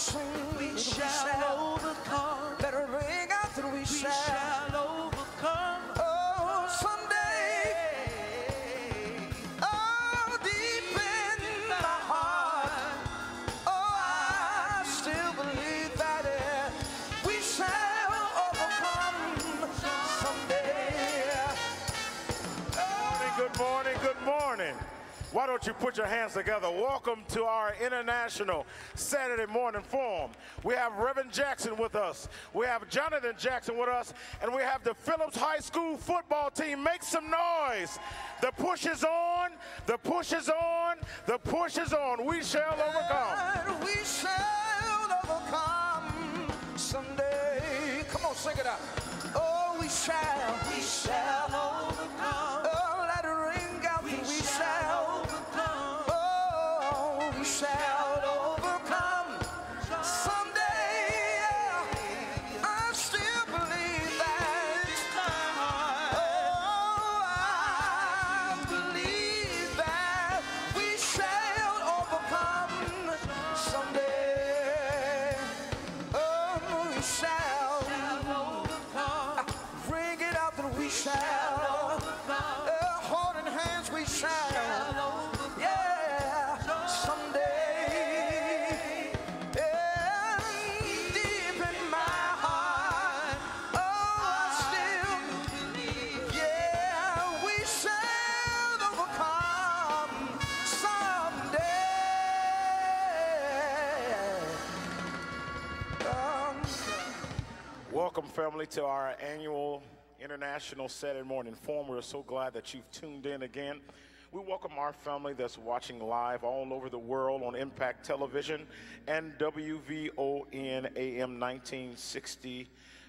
sing, we shall overcome. let it ring out that we shall overcome. Oh, someday, oh, deep in my heart, oh, I still believe that we shall overcome someday. Good morning, good morning. Why don't you put your hands together? Welcome to our International Saturday Morning Forum. We have Reverend Jackson with us. We have Jonathan Jackson with us. And we have the Phillips High School football team. Make some noise. The push is on. The push is on. The push is on. We shall overcome. And we shall overcome someday. Come on, sing it out. Oh, we shall. We shall overcome. Oh, let it ring out that we shall. Oh, we shall overcome someday. I still believe that. Oh, I believe that we shall overcome someday. Oh, we shall. Bring it out that we shall. Holding hands we shall. Yeah, someday. Yeah, deep in my heart. Oh, I still believe. Yeah, we shall overcome someday. Welcome, family, to our annual International Saturday Morning Forum. We're so glad that you've tuned in again. We welcome our family that's watching live all over the world on Impact Television and WVON AM 1960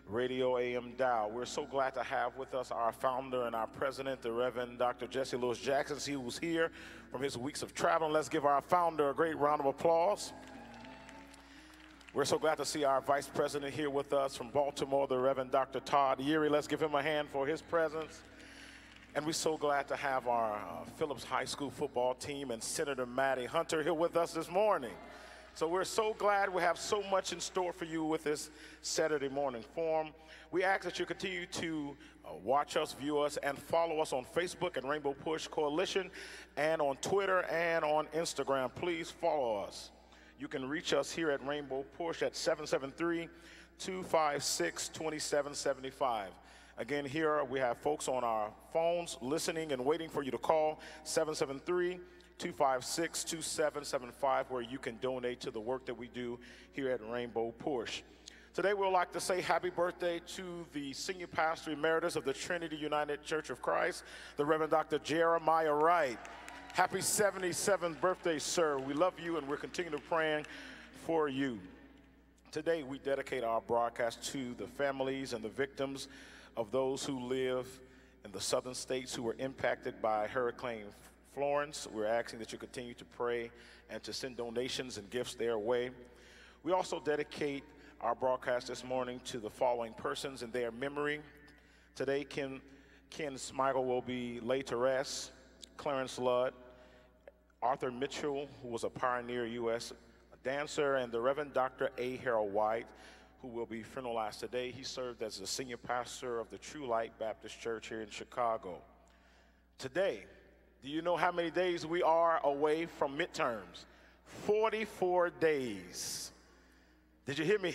Radio AM dial. We're so glad to have with us our founder and our president, the Reverend Dr. Jesse Lewis Jackson. He was here from his weeks of traveling. Let's give our founder a great round of applause. We're so glad to see our vice president here with us from Baltimore, the Reverend Dr. Todd Yeary. Let's give him a hand for his presence. And we're so glad to have our Phillips High School football team and Senator Maddie Hunter here with us this morning. So we're so glad we have so much in store for you with this Saturday morning forum. We ask that you continue to watch us, view us, and follow us on Facebook and Rainbow Push Coalition, and on Twitter and on Instagram. Please follow us. You can reach us here at Rainbow Push at 773-256-2775. Again, here we have folks on our phones listening and waiting for you to call 773-256-2775, where you can donate to the work that we do here at Rainbow Push. Today, we would like to say happy birthday to the Senior Pastor Emeritus of the Trinity United Church of Christ, the Reverend Dr. Jeremiah Wright. Happy 77th birthday, sir. We love you, and we're continuing praying for you. Today, we dedicate our broadcast to the families and the victims of those who live in the southern states who were impacted by Hurricane Florence. We're asking that you continue to pray and to send donations and gifts their way. We also dedicate our broadcast this morning to the following persons in their memory. Today, Ken Smigel will be laid to rest. Clarence Ludd, Arthur Mitchell, who was a pioneer U.S. dancer, and the Reverend Dr. A. Harold White, who will be funeralized today. He served as the senior pastor of the True Light Baptist Church here in Chicago. Today, do you know how many days we are away from midterms? 44 days. Did you hear me?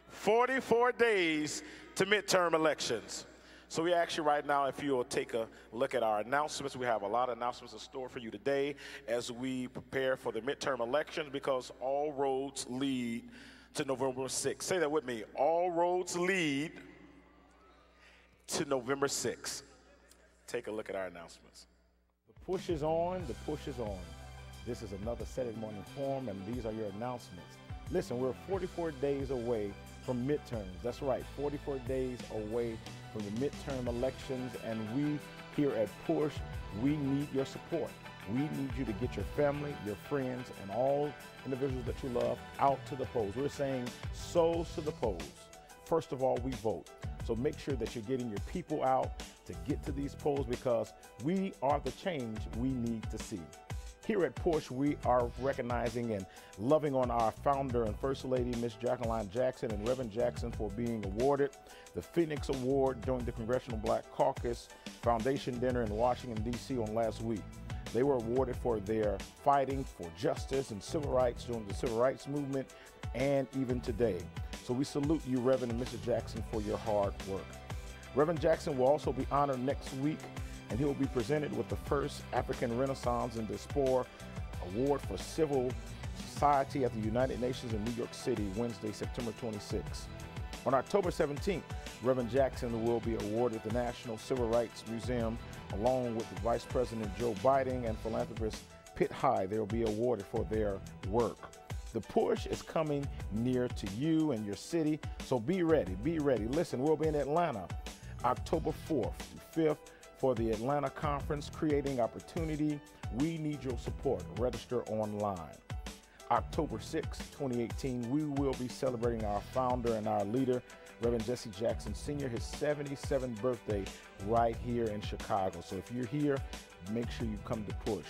44 days to midterm elections. So we ask you right now if you will take a look at our announcements. We have a lot of announcements in store for you today as we prepare for the midterm elections, because all roads lead to November 6th. Say that with me. All roads lead to November 6th. Take a look at our announcements. The push is on. The push is on. This is another Saturday morning forum, and these are your announcements. Listen, we're 44 days away from midterms. That's right, 44 days away from the midterm elections, and we here at Push, we need your support. We need you to get your family, your friends, and all individuals that you love out to the polls. We're saying souls to the polls. First of all, we vote. So make sure that you're getting your people out to get to these polls, because we are the change we need to see. Here at Push, we are recognizing and loving on our founder and First Lady, Miss Jacqueline Jackson and Reverend Jackson, for being awarded the Phoenix Award during the Congressional Black Caucus Foundation Dinner in Washington, D.C. on last week. They were awarded for their fighting for justice and civil rights during the civil rights movement and even today. So we salute you, Reverend and Mrs. Jackson, for your hard work. Reverend Jackson will also be honored next week, and he will be presented with the first African Renaissance and Diaspora Award for Civil Society at the United Nations in New York City, Wednesday, September 26th. On October 17th, Reverend Jackson will be awarded the National Civil Rights Museum, along with Vice President Joe Biden and philanthropist Pitt High. They will be awarded for their work. The push is coming near to you and your city, so be ready, be ready. Listen, we'll be in Atlanta October 4th through 5th for the Atlanta Conference, Creating Opportunity. We need your support. Register online. October 6, 2018, we will be celebrating our founder and our leader, Reverend Jesse Jackson Sr., his 77th birthday right here in Chicago. So if you're here, make sure you come to Push.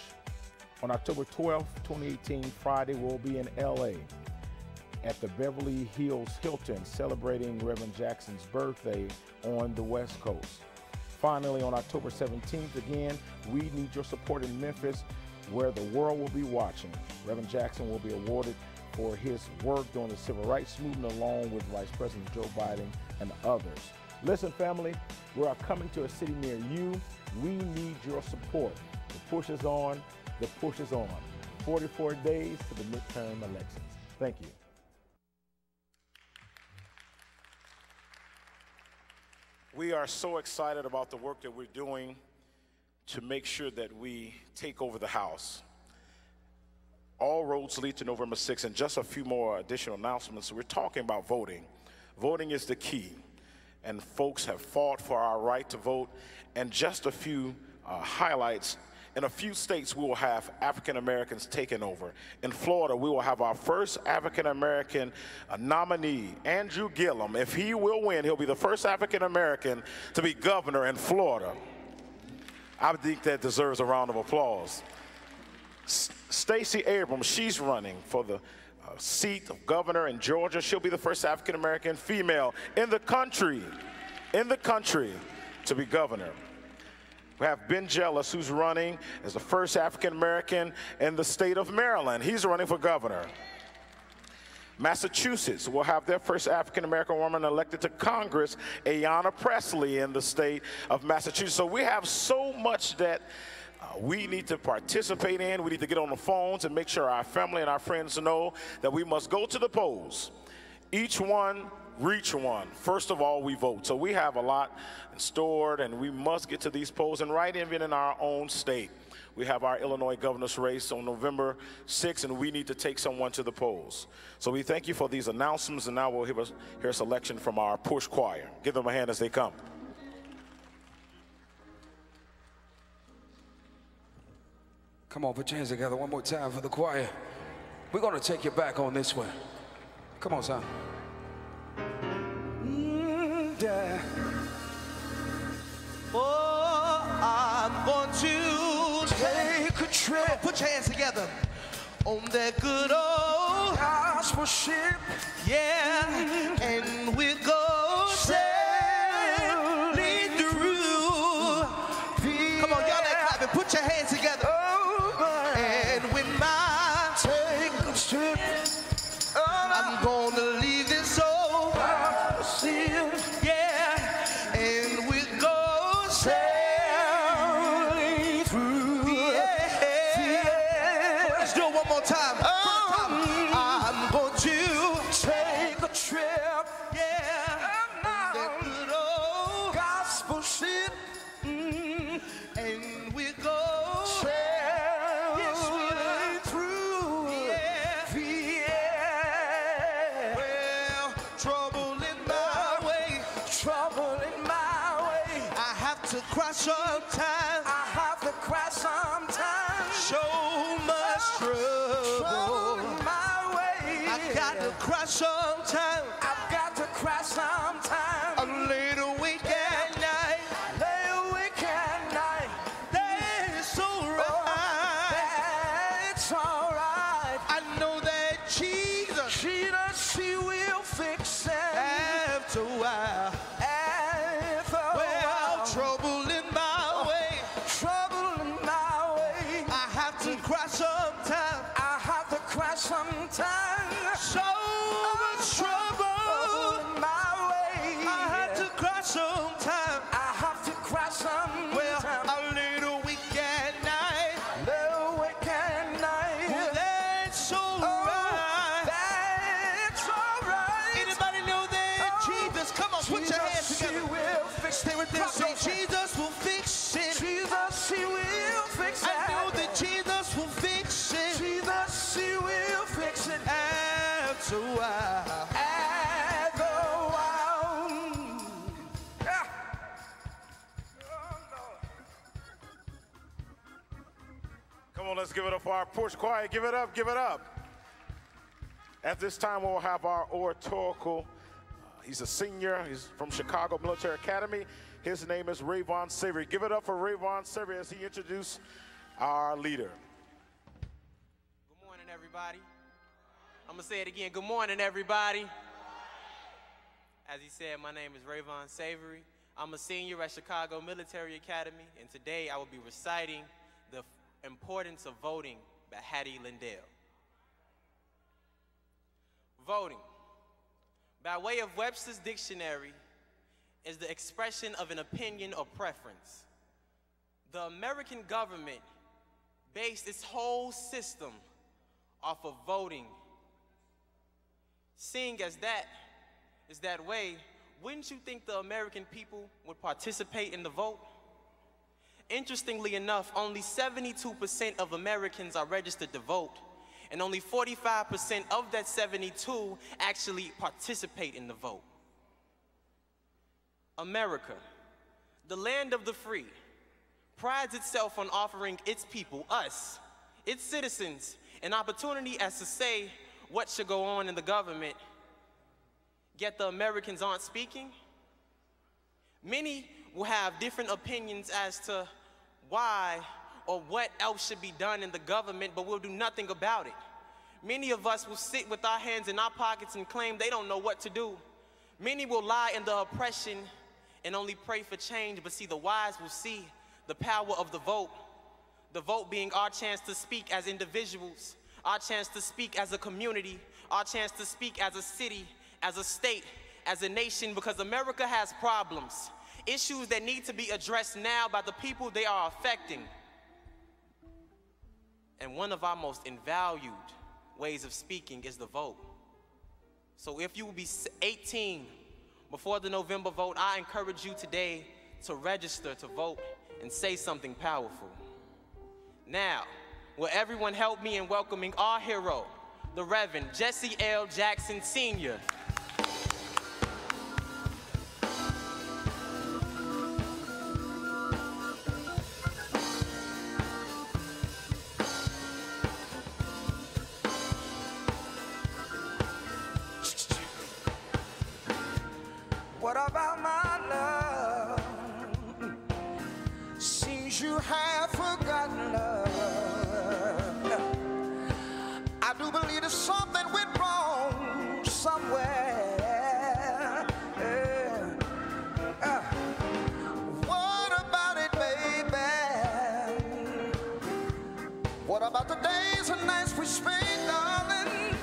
On October 12, 2018, Friday, we'll be in LA at the Beverly Hills Hilton celebrating Reverend Jackson's birthday on the West Coast. Finally, on October 17th, again, we need your support in Memphis, where the world will be watching. Reverend Jackson will be awarded for his work during the civil rights movement, along with Vice President Joe Biden and others. Listen, family, we are coming to a city near you. We need your support. The push is on. The push is on. 44 days to the midterm elections. Thank you. We are so excited about the work that we're doing to make sure that we take over the House. All roads lead to November 6th, and just a few more additional announcements. We're talking about voting. Voting is the key, and folks have fought for our right to vote. And just a few highlights. In a few states, we will have African Americans taking over. In Florida, we will have our first African American nominee, Andrew Gillum. If he will win, he'll be the first African American to be governor in Florida. I think that deserves a round of applause. Stacey Abrams, she's running for the seat of governor in Georgia. She'll be the first African American female in the country to be governor. We have Ben Jealous, who's running as the first African American in the state of Maryland. He's running for governor. Massachusetts will have their first African American woman elected to Congress, Ayanna Pressley, in the state of Massachusetts. So we have so much that we need to participate in. We need to get on the phones and make sure our family and our friends know that we must go to the polls. Each one, reach one. First of all, we vote. So we have a lot stored, and we must get to these polls and right even in our own state. We have our Illinois governor's race on November 6th, and we need to take someone to the polls. So we thank you for these announcements, and now we'll hear a selection from our Push Choir. Give them a hand as they come. Come on, put your hands together one more time for the choir. We're going to take you back on this one. Come on, son. Yeah. Oh, I'm going to take a trip. Put your hands together on that good old gospel ship. Yeah, and we go sailing through. Come on, y'all that clapping. Put your hands together. And when my take a trip, I'm gonna leave this old sin. Yeah, and we go sailing through. Yeah. Let's do it one more time. I'm going to take a trip. Yeah, that good old gospel ship. And we go sailing through. Yeah. Well, trouble in my way. Trouble in my way. I have to cry sometimes. I have to cry sometimes. So much trouble. Trouble in my way. I got to cry sometimes. I've got to cry sometimes. A little weekend night. Little weekend night. That is so right. So much trouble in my way. I had to cry sometime. I have to cry sometime. Well, a little weak at night. Little weak at night. Well, that's alright. That's alright. Anybody know that Jesus? Come on, put your hands together. Will fix Stay with them. Say Jesus will fix it. Jesus, He will fix it. I know that Jesus will fix it. Jesus, He will fix it. After a while. After a while. Yeah. Oh, Lord. Come on, let's give it up for our Porch Choir. Give it up, give it up. At this time, we'll have our oratorical. He's a senior. He's from Chicago Military Academy. His name is Rayvon Savory. Give it up for Rayvon Savory as he introduces our leader. Good morning, everybody. I'm going to say it again. Good morning, everybody. As he said, my name is Rayvon Savory. I'm a senior at Chicago Military Academy, and today I will be reciting The Importance of Voting by Hattie Lindell. Voting, by way of Webster's Dictionary, is the expression of an opinion or preference. The American government based its whole system off of voting. Seeing as that is that way, wouldn't you think the American people would participate in the vote? Interestingly enough, only 72% of Americans are registered to vote, and only 45% of that 72 actually participate in the vote. America, the land of the free, prides itself on offering its people, us, its citizens, an opportunity as to say what should go on in the government, yet the Americans aren't speaking. Many will have different opinions as to why or what else should be done in the government, but we'll do nothing about it. Many of us will sit with our hands in our pockets and claim they don't know what to do. Many will lie in the oppression and only pray for change, but see, the wise will see the power of the vote being our chance to speak as individuals, our chance to speak as a community, our chance to speak as a city, as a state, as a nation, because America has problems, issues that need to be addressed now by the people they are affecting. And one of our most invalued ways of speaking is the vote. So if you will be 18 before the November vote, I encourage you today to register to vote and say something powerful. Now, will everyone help me in welcoming our hero, the Reverend Jesse L. Jackson Sr. What about my love? Seems you have forgotten love. I do believe there's something went wrong somewhere. What about it, baby? What about the days and nights we spent, darling?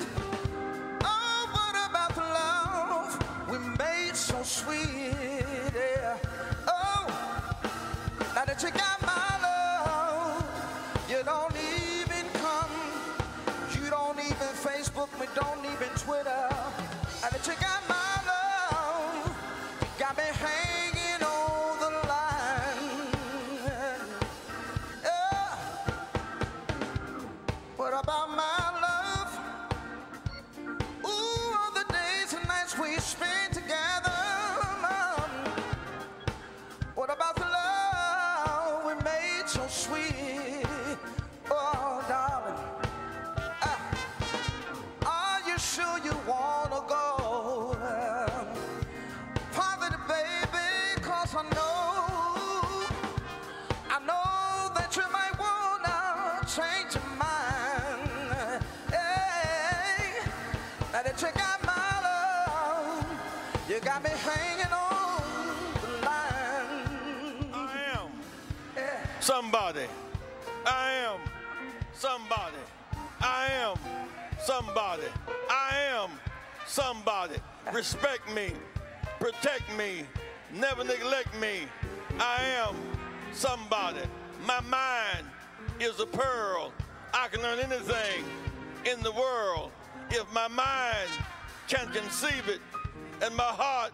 Oh, what about the love we made so sweet? Yeah. Oh, now that you got my love, you don't even come, you don't even Facebook me, don't even Twitter. Now that you got my love, you got me hanging on the line. Yeah. What about my love? Ooh, all the days and nights we spent together. What about the love we made so sweet? Oh, darling, are you sure you wanna go? Positive, baby, 'cause I know that you might wanna change your mind. Hey, now that you got my love, you got me hanging on the line. I am somebody. I am somebody. I am somebody. I somebody. Respect me, protect me, never neglect me. I am somebody. My mind is a pearl. I can learn anything in the world if my mind can conceive it and my heart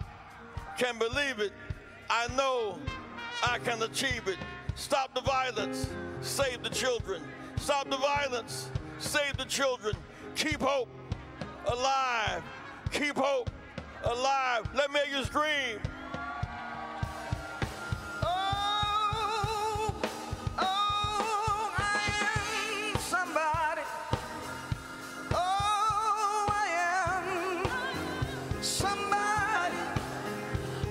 can believe it. I know I can achieve it. Stop the violence, save the children. Stop the violence, save the children. Keep hope alive. Keep hope alive. Let me hear you scream. Oh, oh, I am somebody. Oh, I am somebody.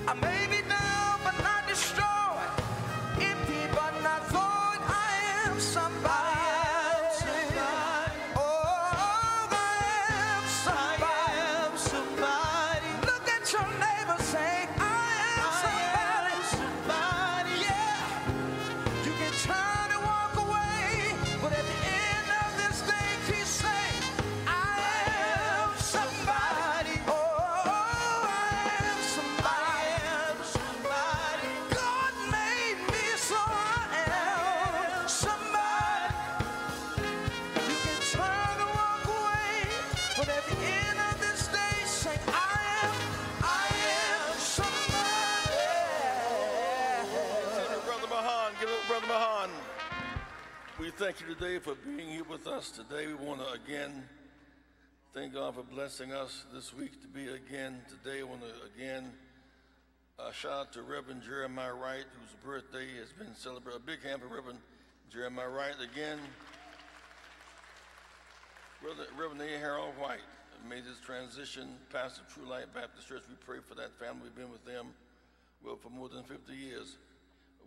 I may be down but not destroyed, empty but not void. I am somebody. Oh, I am somebody. Look at your neighbor, say, I am somebody. Yeah. You can turn and walk away, but at the end of this day, keep saying, I am somebody. Oh, I am somebody. God made me, so I am somebody. You can turn and walk away, but at the end of this day, say, I am somebody. Give it, Brother Mahan. Give it, Brother Mahan. We thank you today for being here with us today. We want to again thank God for blessing us this week to be again today. I want to again shout out to Reverend Jeremiah Wright, whose birthday has been celebrated. A big hand for Reverend Jeremiah Wright again. Reverend A. Harold White made his transition, pastor of True Light Baptist Church. We pray for that family. We've been with them for more than 50 years.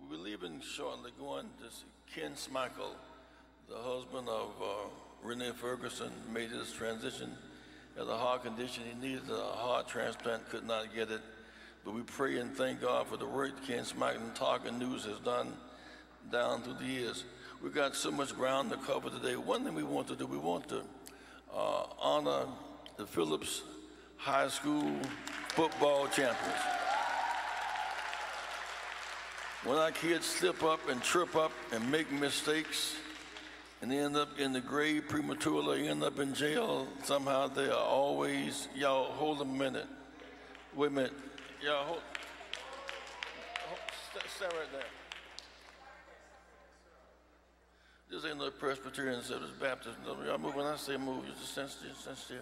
We're leaving shortly, going to see Ken Smichael, the husband of Renee Ferguson, made his transition. He had a heart condition. He needed a heart transplant, could not get it. But we pray and thank God for the work Ken Smichael and Target News has done down through the years. We've got so much ground to cover today. One thing we want to do, we want to honor the Phillips High School football champions. When our kids slip up and trip up and make mistakes and they end up in the grave prematurely, end up in jail, somehow they are always, y'all hold a minute. Wait a minute. Y'all hold, stand right there. This ain't no Presbyterian service, Baptist. Y'all move, when I say move, you just stand still.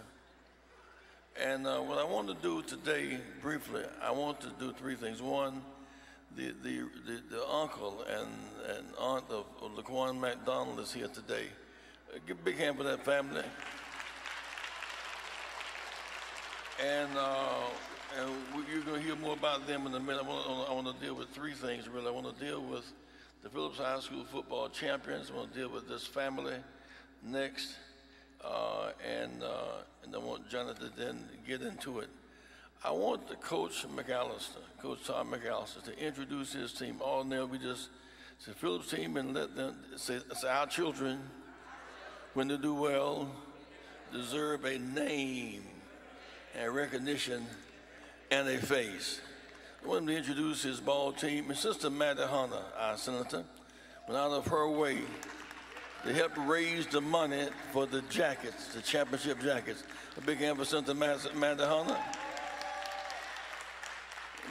And what I want to do today, briefly, I want to do three things. One, the uncle and aunt of Laquan McDonald is here today. Give a big hand for that family. And you're going to hear more about them in a minute. I want to deal with three things, really. I want to deal with the Phillips High School football champions. I want to deal with this family next. And I want Jonathan to then get into it. I want the Coach McAllister, Coach Tom McAllister, to introduce his team. All now we just say Phillips team and let them say our children, when they do well, deserve a name and recognition and a face. I want him to introduce his ball team. And Sister Maddie Hunter, our senator, went out of her way to help raise the money for the jackets, the championship jackets. A big hand for Senator Maddie Hunter.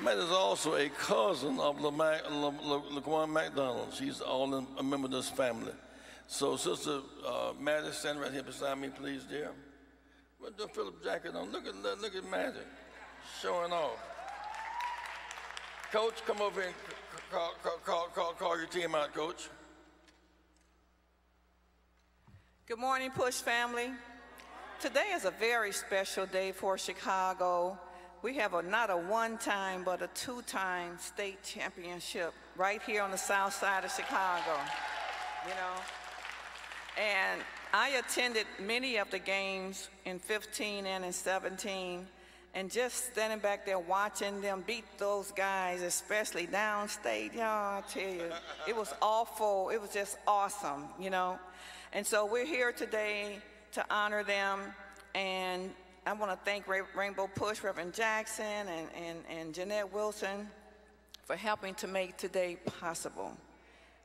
Matt is also a cousin of Laquan McDonald. She's a member of this family. So, Sister Maddie, stand right here beside me, please, dear. Put the Phillips jacket on. Look at Maddie, showing off. Coach, come over here and call your team out, Coach. Good morning, Push family. Today is a very special day for Chicago. We have not a one-time, but a two-time state championship right here on the south side of Chicago, you know. And I attended many of the games in 15 and in 17, and just standing back there watching them beat those guys, especially downstate, y'all, I tell you, it was awful. It was just awesome, you know. And so we're here today to honor them and I want to thank Rainbow Push, Reverend Jackson, and Jeanette Wilson for helping to make today possible.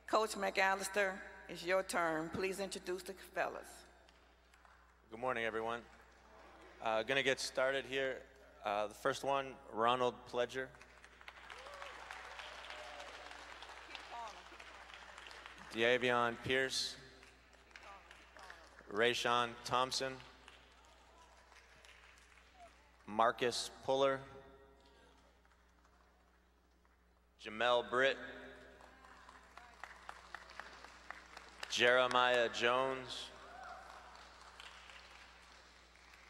Coach McAllister, it's your turn. Please introduce the fellas. Good morning, everyone. Gonna get started here. The first one, Ronald Pledger. Diavion Pierce. Rayshawn Thompson. Marcus Puller. Jamel Britt. Jeremiah Jones.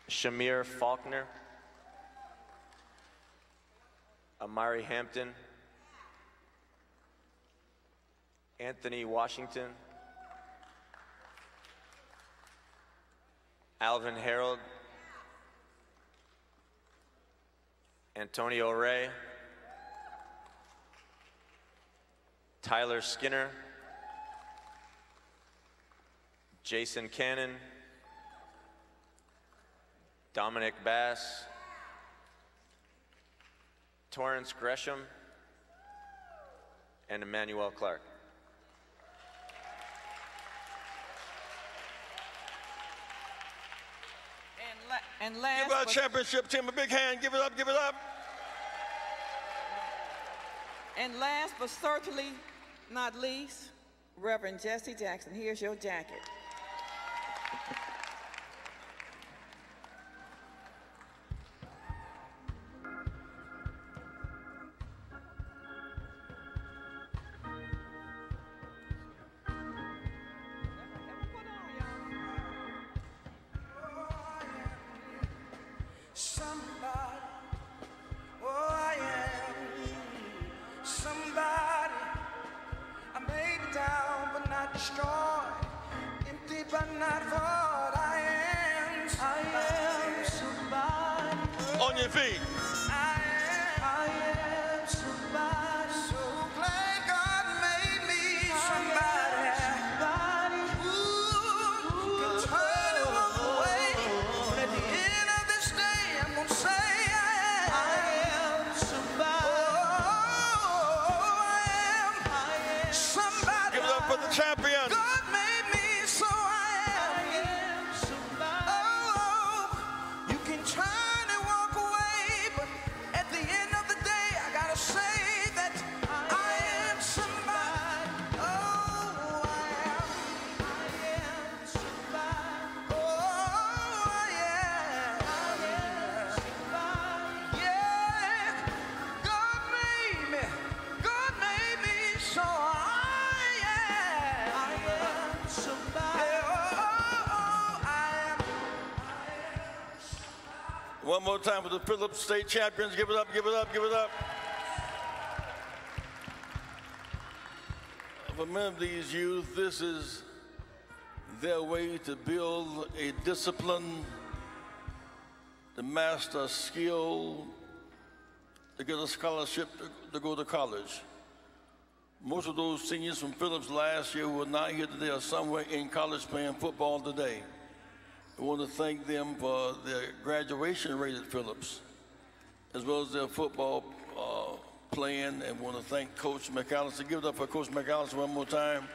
Shamir Faulkner. Amari Hampton. Anthony Washington. Alvin Harold. Antonio Ray. Tyler Skinner. Jason Cannon. Dominic Bass. Torrance Gresham. And Emmanuel Clark. And last, give our championship team a big hand. Give it up, give it up. And last but certainly not least, Reverend Jesse Jackson. Here's your jacket. On your feet. I am somebody. So glad God made me somebody. Who can turn and walk away. But at the end of this day, I'm gonna say I am somebody. Oh, I am somebody. Give it up for the champions. God made me, so I am somebody. Oh, you can turn. One more time for the Phillips State champions. Give it up, give it up, give it up. For many of these youth, this is their way to build a discipline, to master skill, to get a scholarship to go to college. Most of those seniors from Phillips last year who are not here today are somewhere in college playing football today. I want to thank them for their graduation rate at Phillips, as well as their football playing, and want to thank Coach McAllister. Give it up for Coach McAllister one more time.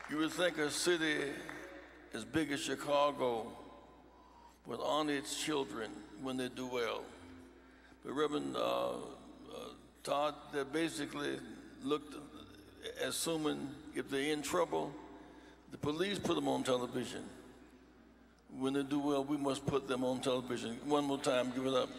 You would think a city as big as Chicago would honor its children when they do well. But Reverend Todd, they basically looked, assuming if they're in trouble, the police put them on television. When they do well, we must put them on television. One more time, give it up.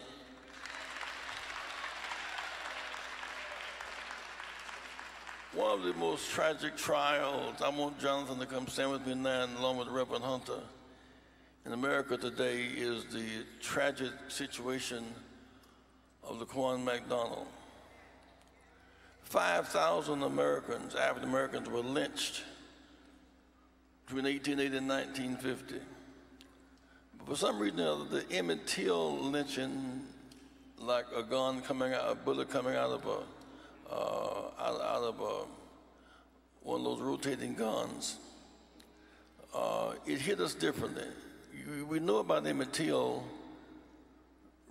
One of the most tragic trials, I want Jonathan to come stand with me now, along with Reverend Hunter, in America today is the tragic situation of Laquan McDonald. 5,000 Americans, African Americans, were lynched between 1880 and 1950. But for some reason or other, the Emmett Till lynching, like a gun coming out, a bullet coming out of one of those rotating guns, it hit us differently. we know about Emmett Till,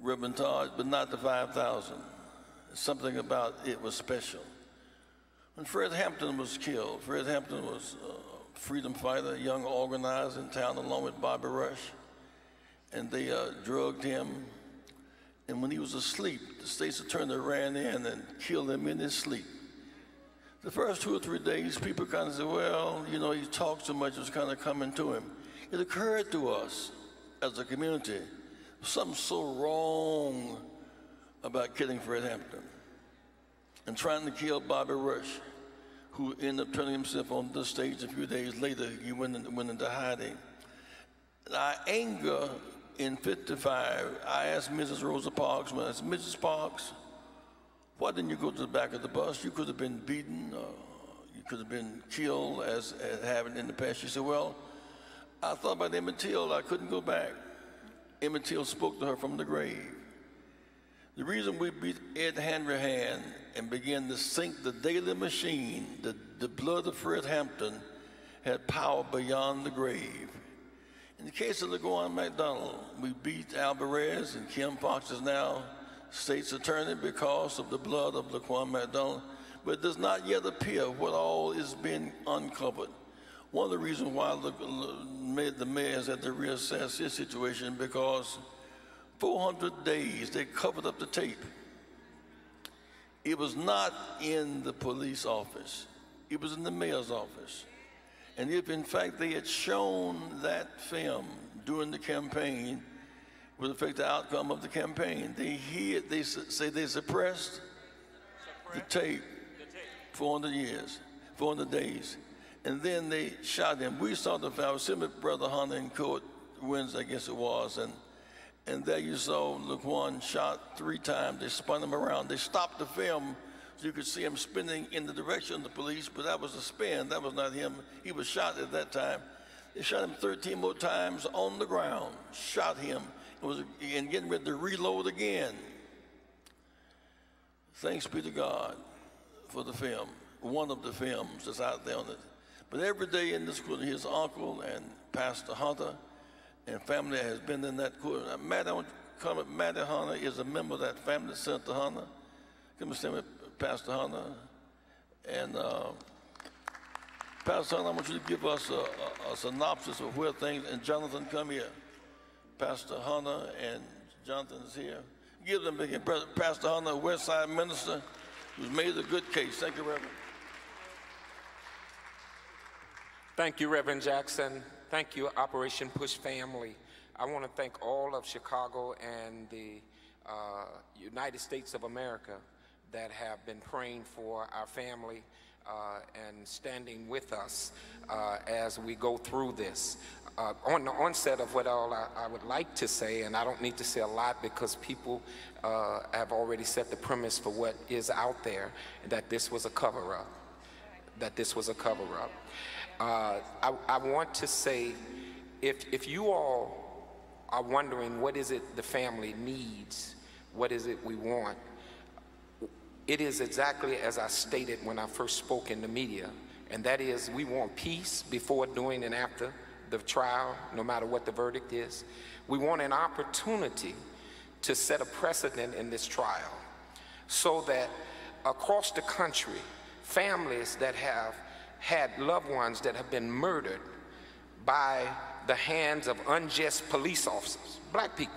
Reverend Todd, but not the 5,000. Something about it was special. When Fred Hampton was killed, Fred Hampton was a freedom fighter, a young organizer in town along with Bobby Rush, and they drugged him. And when he was asleep, the state's attorney ran in and killed him in his sleep. The first 2 or 3 days, people kind of said, well, you know, he talked so much, it was kind of coming to him. It occurred to us as a community, something so wrong about killing Fred Hampton and trying to kill Bobby Rush, who ended up turning himself on the stage a few days later. He went into hiding. Our anger in 55, I asked Mrs. Rosa Parks, when I said, Mrs. Parks, why didn't you go to the back of the bus? You could have been beaten, you could have been killed as happened in the past. She said, well, I thought about Emmett Till, I couldn't go back. Emmett Till spoke to her from the grave. The reason we beat Ed Hanrahan and began to sink the daily machine, the blood of Fred Hampton had power beyond the grave. In the case of LaQuan McDonald, we beat Alvarez, and Kim Fox is now state's attorney because of the blood of LaQuan McDonald, but it does not yet appear what all is being uncovered. One of the reasons why the mayor has had to reassess his situation because 400 days they covered up the tape. It was not in the police office. It was in the mayor's office. And if in fact they had shown that film during the campaign, it would affect the outcome of the campaign. They say they suppressed the tape 400 years, 400 days. And then they shot him. We saw the film. I was sitting with Brother Hunter in court Wednesday, I guess it was, and there you saw LaQuan shot 3 times. They spun him around. They stopped the film so you could see him spinning in the direction of the police, but that was a spin. That was not him. He was shot at that time. They shot him 13 more times on the ground, shot him, and getting ready to reload again. Thanks be to God for the film, one of the films that's out there on it. But every day in this court, his uncle and Pastor Hunter and family has been in that court. Matty Hunter is a member of that family, Senator Hunter. Come and stand with Pastor Hunter. And Pastor Hunter, I want you to give us a synopsis of where things, and Jonathan, come here. Pastor Hunter and Jonathan is here. Give them big hand. Pastor Hunter, a West Side minister, who's made a good case. Thank you, Reverend. Thank you, Reverend Jackson. Thank you, Operation Push family. I want to thank all of Chicago and the United States of America that have been praying for our family and standing with us as we go through this. On the onset of what all I would like to say, and I don't need to say a lot because people have already set the premise for what is out there, that this was a cover-up, that this was a cover-up. I want to say, if you all are wondering what is it the family needs, what is it we want, it is exactly as I stated when I first spoke in the media, and that is we want peace before, during, and after the trial, no matter what the verdict is. We want an opportunity to set a precedent in this trial so that across the country, families that have had loved ones that have been murdered by the hands of unjust police officers, black people,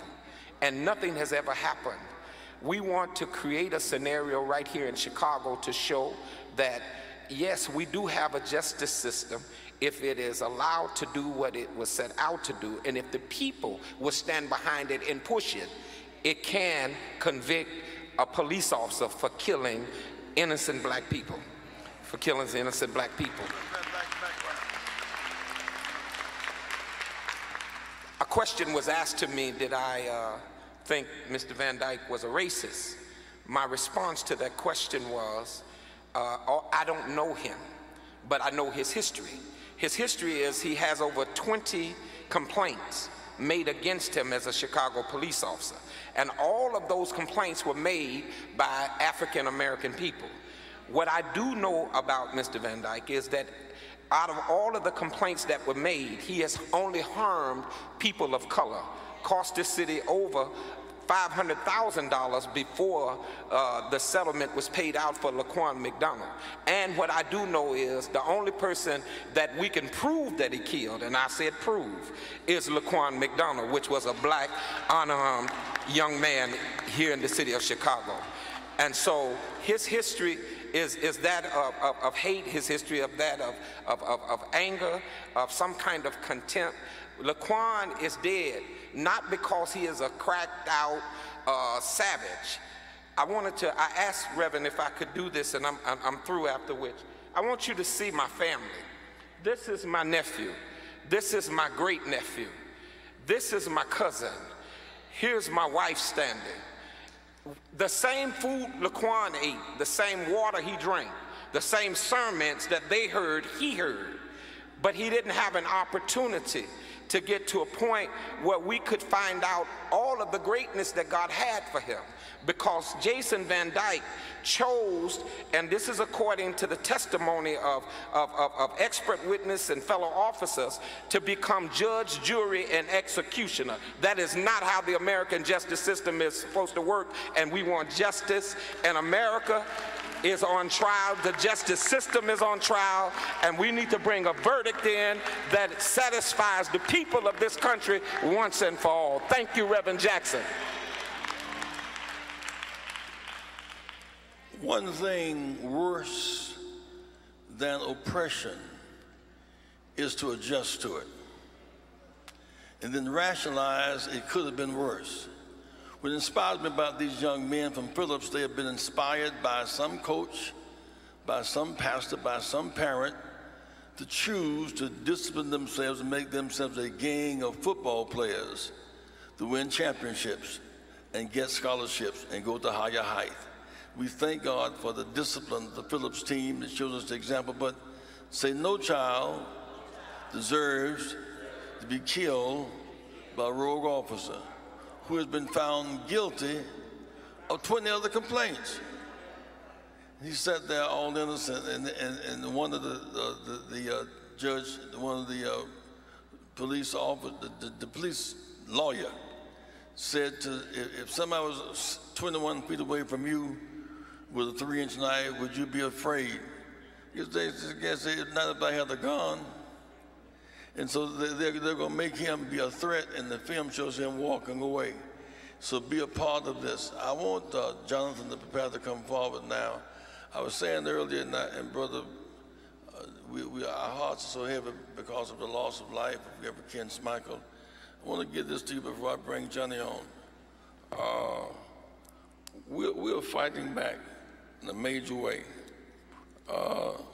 and nothing has ever happened. We want to create a scenario right here in Chicago to show that, yes, we do have a justice system if it is allowed to do what it was set out to do, and if the people will stand behind it and push it, it can convict a police officer for killing innocent black people. For killing innocent black people. A question was asked to me, did I think Mr. Van Dyke was a racist? My response to that question was, I don't know him, but I know his history. His history is he has over 20 complaints made against him as a Chicago police officer. And all of those complaints were made by African American people. What I do know about Mr. Van Dyke is that out of all of the complaints that were made, he has only harmed people of color, cost this city over $500,000 before the settlement was paid out for Laquan McDonald. And what I do know is the only person that we can prove that he killed, and I said prove, is Laquan McDonald, which was a black, unarmed young man here in the city of Chicago. And so his history is that of hate, his history of that of anger, of some kind of contempt. Laquan is dead, not because he is a cracked out savage. I asked Reverend if I could do this, and I'm through after which. I want you to see my family. This is my nephew. This is my great nephew. This is my cousin. Here's my wife standing. The same food Laquan ate, the same water he drank, the same sermons that they heard, he heard. But he didn't have an opportunity to get to a point where we could find out all of the greatness that God had for him, because Jason Van Dyke chose, and this is according to the testimony of expert witness and fellow officers, to become judge, jury, and executioner. That is not how the American justice system is supposed to work, and we want justice, and America is on trial, the justice system is on trial, and we need to bring a verdict in that satisfies the people of this country once and for all. Thank you, Reverend Jackson. One thing worse than oppression is to adjust to it and then rationalize it could have been worse. What inspires me about these young men from Phillips, they have been inspired by some coach, by some pastor, by some parent to choose to discipline themselves and make themselves a gang of football players to win championships and get scholarships and go to higher height. We thank God for the discipline of the Phillips team that shows us the example, but say no child deserves to be killed by a rogue officer who has been found guilty of 20 other complaints. He sat there all innocent, and one of the judge, one of the police officer, the police lawyer said if somebody was 21 feet away from you with a 3-inch knife, would you be afraid? Because they guess not if I had a gun. And so they're going to make him be a threat, and the film shows him walking away. So be a part of this. I want Jonathan to prepare to come forward now. I was saying earlier, and brother, our hearts are so heavy because of the loss of life of Reverend Ken Smichael. I want to get this to you before I bring Johnny on. We're fighting back in a major way.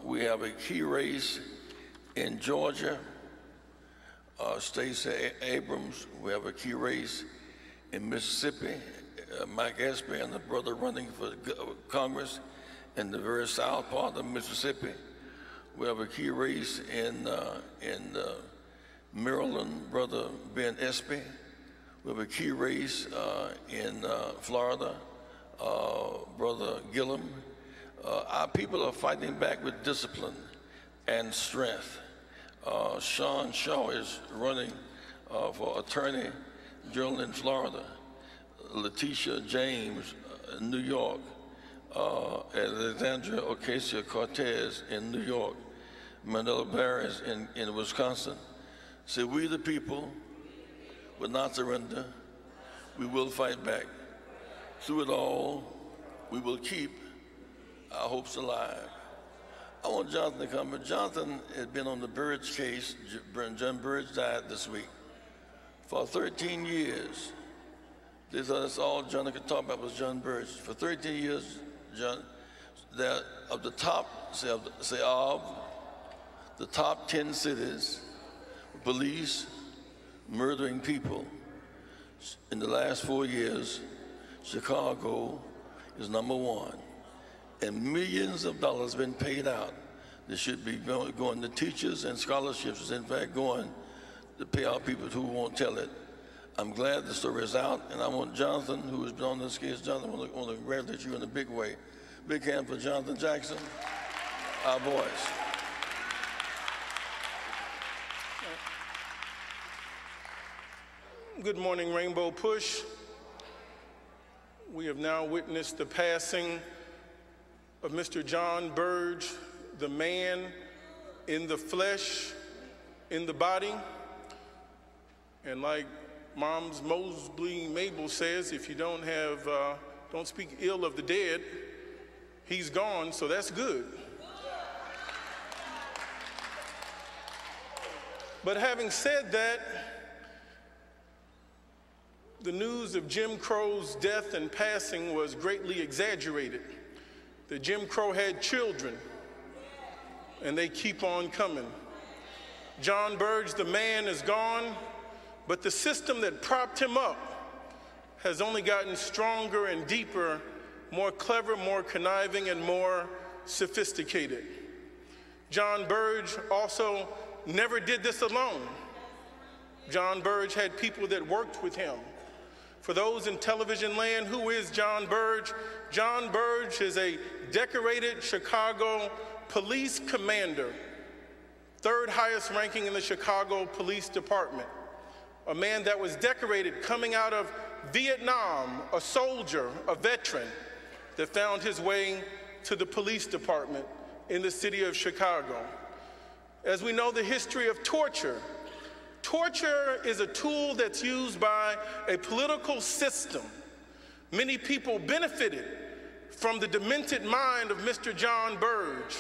We have a key race in Georgia. Stacey Abrams. We have a key race in Mississippi. Mike Espy and the brother running for Congress in the very south part of Mississippi. We have a key race in Maryland, brother Ben Espy. We have a key race in Florida, brother Gillum. Our people are fighting back with discipline and strength. Sean Shaw is running for Attorney General in Florida. Letitia James, New York. Alexandria Ocasio-Cortez in New York. Mandela Barris in Wisconsin. Say, we the people will not surrender. We will fight back. Through it all, we will keep our hopes alive. I want Jonathan to come, but Jonathan had been on the Burge case. John Burge died this week. For 13 years, they thought that's all John could talk about was John Burge. For 13 years, John, that of the top, the top 10 cities, police murdering people. In the last 4 years, Chicago is #1. And millions of dollars have been paid out. They should be going to teachers, and scholarships is in fact going to pay out people who won't tell it. I'm glad the story is out, and I want Jonathan, who has been on this case, Jonathan, I want to congratulate you in a big way. Big hand for Jonathan Jackson, our voice. Good morning, Rainbow Push. We have now witnessed the passing of Mr. John Burge, the man in the flesh, in the body. And like Mom's Mosley Mabel says, if you don't speak ill of the dead, he's gone, so that's good. But having said that, the news of Jim Crow's death and passing was greatly exaggerated. That Jim Crow had children, and they keep on coming. John Burge, the man, is gone, but the system that propped him up has only gotten stronger and deeper, more clever, more conniving, and more sophisticated. John Burge also never did this alone. John Burge had people that worked with him. For those in television land, who is John Burge? John Burge is a decorated Chicago police commander, third highest ranking in the Chicago Police Department. A man that was decorated coming out of Vietnam, a soldier, a veteran, that found his way to the police department in the city of Chicago. As we know the history of torture, torture is a tool that's used by a political system. Many people benefited from the demented mind of Mr. John Burge.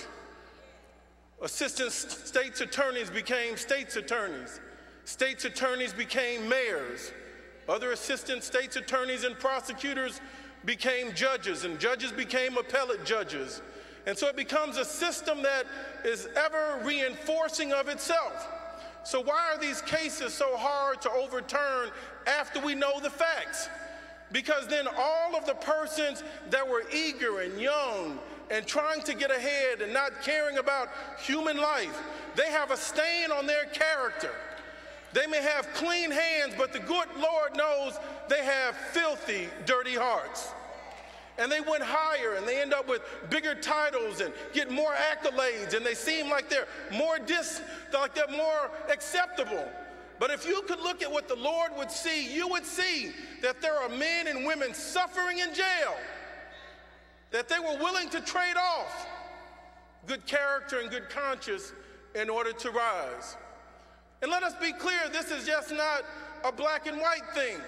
Assistant state's attorneys became state's attorneys. State's attorneys became mayors. Other assistant state's attorneys and prosecutors became judges, and judges became appellate judges. And so it becomes a system that is ever reinforcing of itself. So why are these cases so hard to overturn after we know the facts? Because then all of the persons that were eager and young and trying to get ahead and not caring about human life, they have a stain on their character. They may have clean hands, but the good Lord knows they have filthy, dirty hearts. And they went higher, and they end up with bigger titles and get more accolades, and they seem like they're more acceptable. But if you could look at what the Lord would see, you would see that there are men and women suffering in jail, that they were willing to trade off good character and good conscience in order to rise. And let us be clear, this is just not a black and white thing.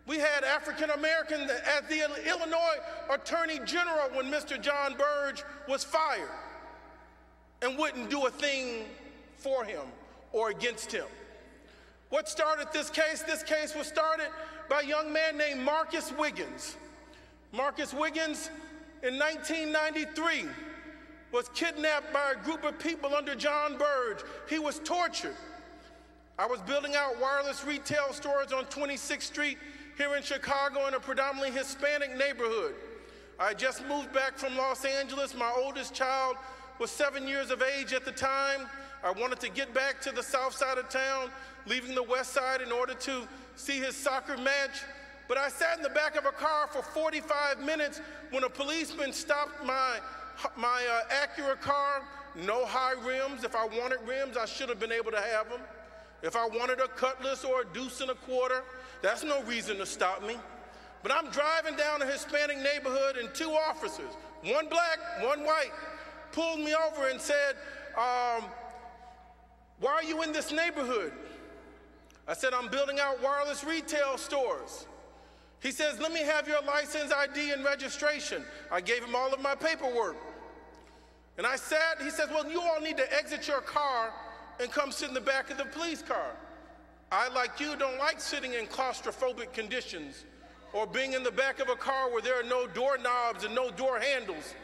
We had African Americans as the Illinois Attorney General when Mr. John Burge was fired and wouldn't do a thing for him or against him. What started this case? This case was started by a young man named Marcus Wiggins. Marcus Wiggins, in 1993, was kidnapped by a group of people under John Burge. He was tortured. I was building out wireless retail stores on 26th Street here in Chicago in a predominantly Hispanic neighborhood. I just moved back from Los Angeles. My oldest child was 7 years of age at the time. I wanted to get back to the south side of town, leaving the west side in order to see his soccer match. But I sat in the back of a car for 45 minutes when a policeman stopped my Acura car. No high rims. If I wanted rims, I should have been able to have them. If I wanted a Cutlass or a deuce and a quarter, that's no reason to stop me. But I'm driving down a Hispanic neighborhood and two officers, one black, one white, pulled me over and said, why are you in this neighborhood? I said, I'm building out wireless retail stores. He says, let me have your license, ID, and registration. I gave him all of my paperwork. And I sat, he says, well, you all need to exit your car and come sit in the back of the police car. I, like you, don't like sitting in claustrophobic conditions or being in the back of a car where there are no doorknobs and no door handles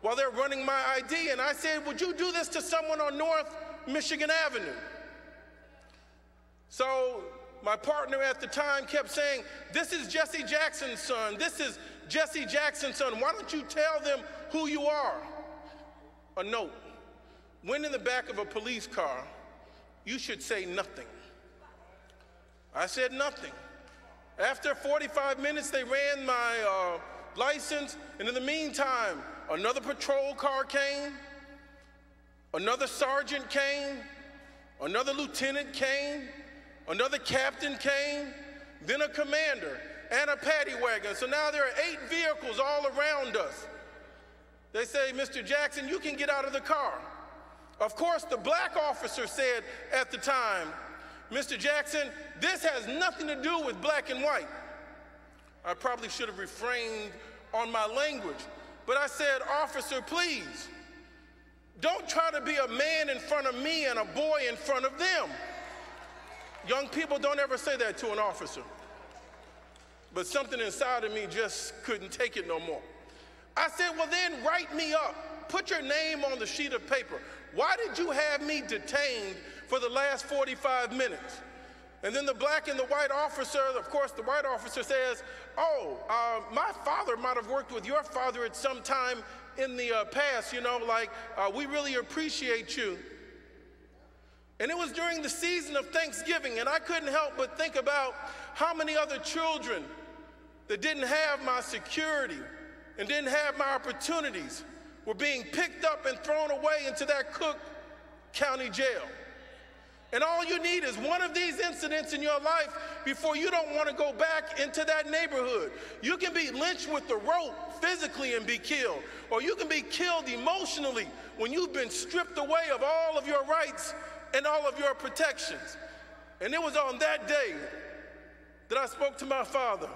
while they're running my ID. And I said, would you do this to someone on North Michigan Avenue? So my partner at the time kept saying, this is Jesse Jackson's son. This is Jesse Jackson's son. Why don't you tell them who you are? A note. When in the back of a police car, you should say nothing. I said nothing. After 45 minutes, they ran my license, and in the meantime, another patrol car came, another sergeant came, another lieutenant came, Another captain came, then a commander, and a paddy wagon. So now there are 8 vehicles all around us. They say, Mr. Jackson, you can get out of the car. Of course, the black officer said at the time, Mr. Jackson, this has nothing to do with black and white. I probably should have refrained on my language, but I said, officer, please, don't try to be a man in front of me and a boy in front of them. Young people don't ever say that to an officer. But something inside of me just couldn't take it no more. I said, well then write me up. Put your name on the sheet of paper. Why did you have me detained for the last 45 minutes? And then the black and the white officer, of course, the white officer says, oh, my father might have worked with your father at some time in the past, you know, like, we really appreciate you. And it was during the season of Thanksgiving, and I couldn't help but think about how many other children that didn't have my security and didn't have my opportunities were being picked up and thrown away into that Cook County jail. And all you need is one of these incidents in your life before you don't want to go back into that neighborhood. You can be lynched with the rope physically and be killed, or you can be killed emotionally when you've been stripped away of all of your rights and all of your protections. And it was on that day that I spoke to my father.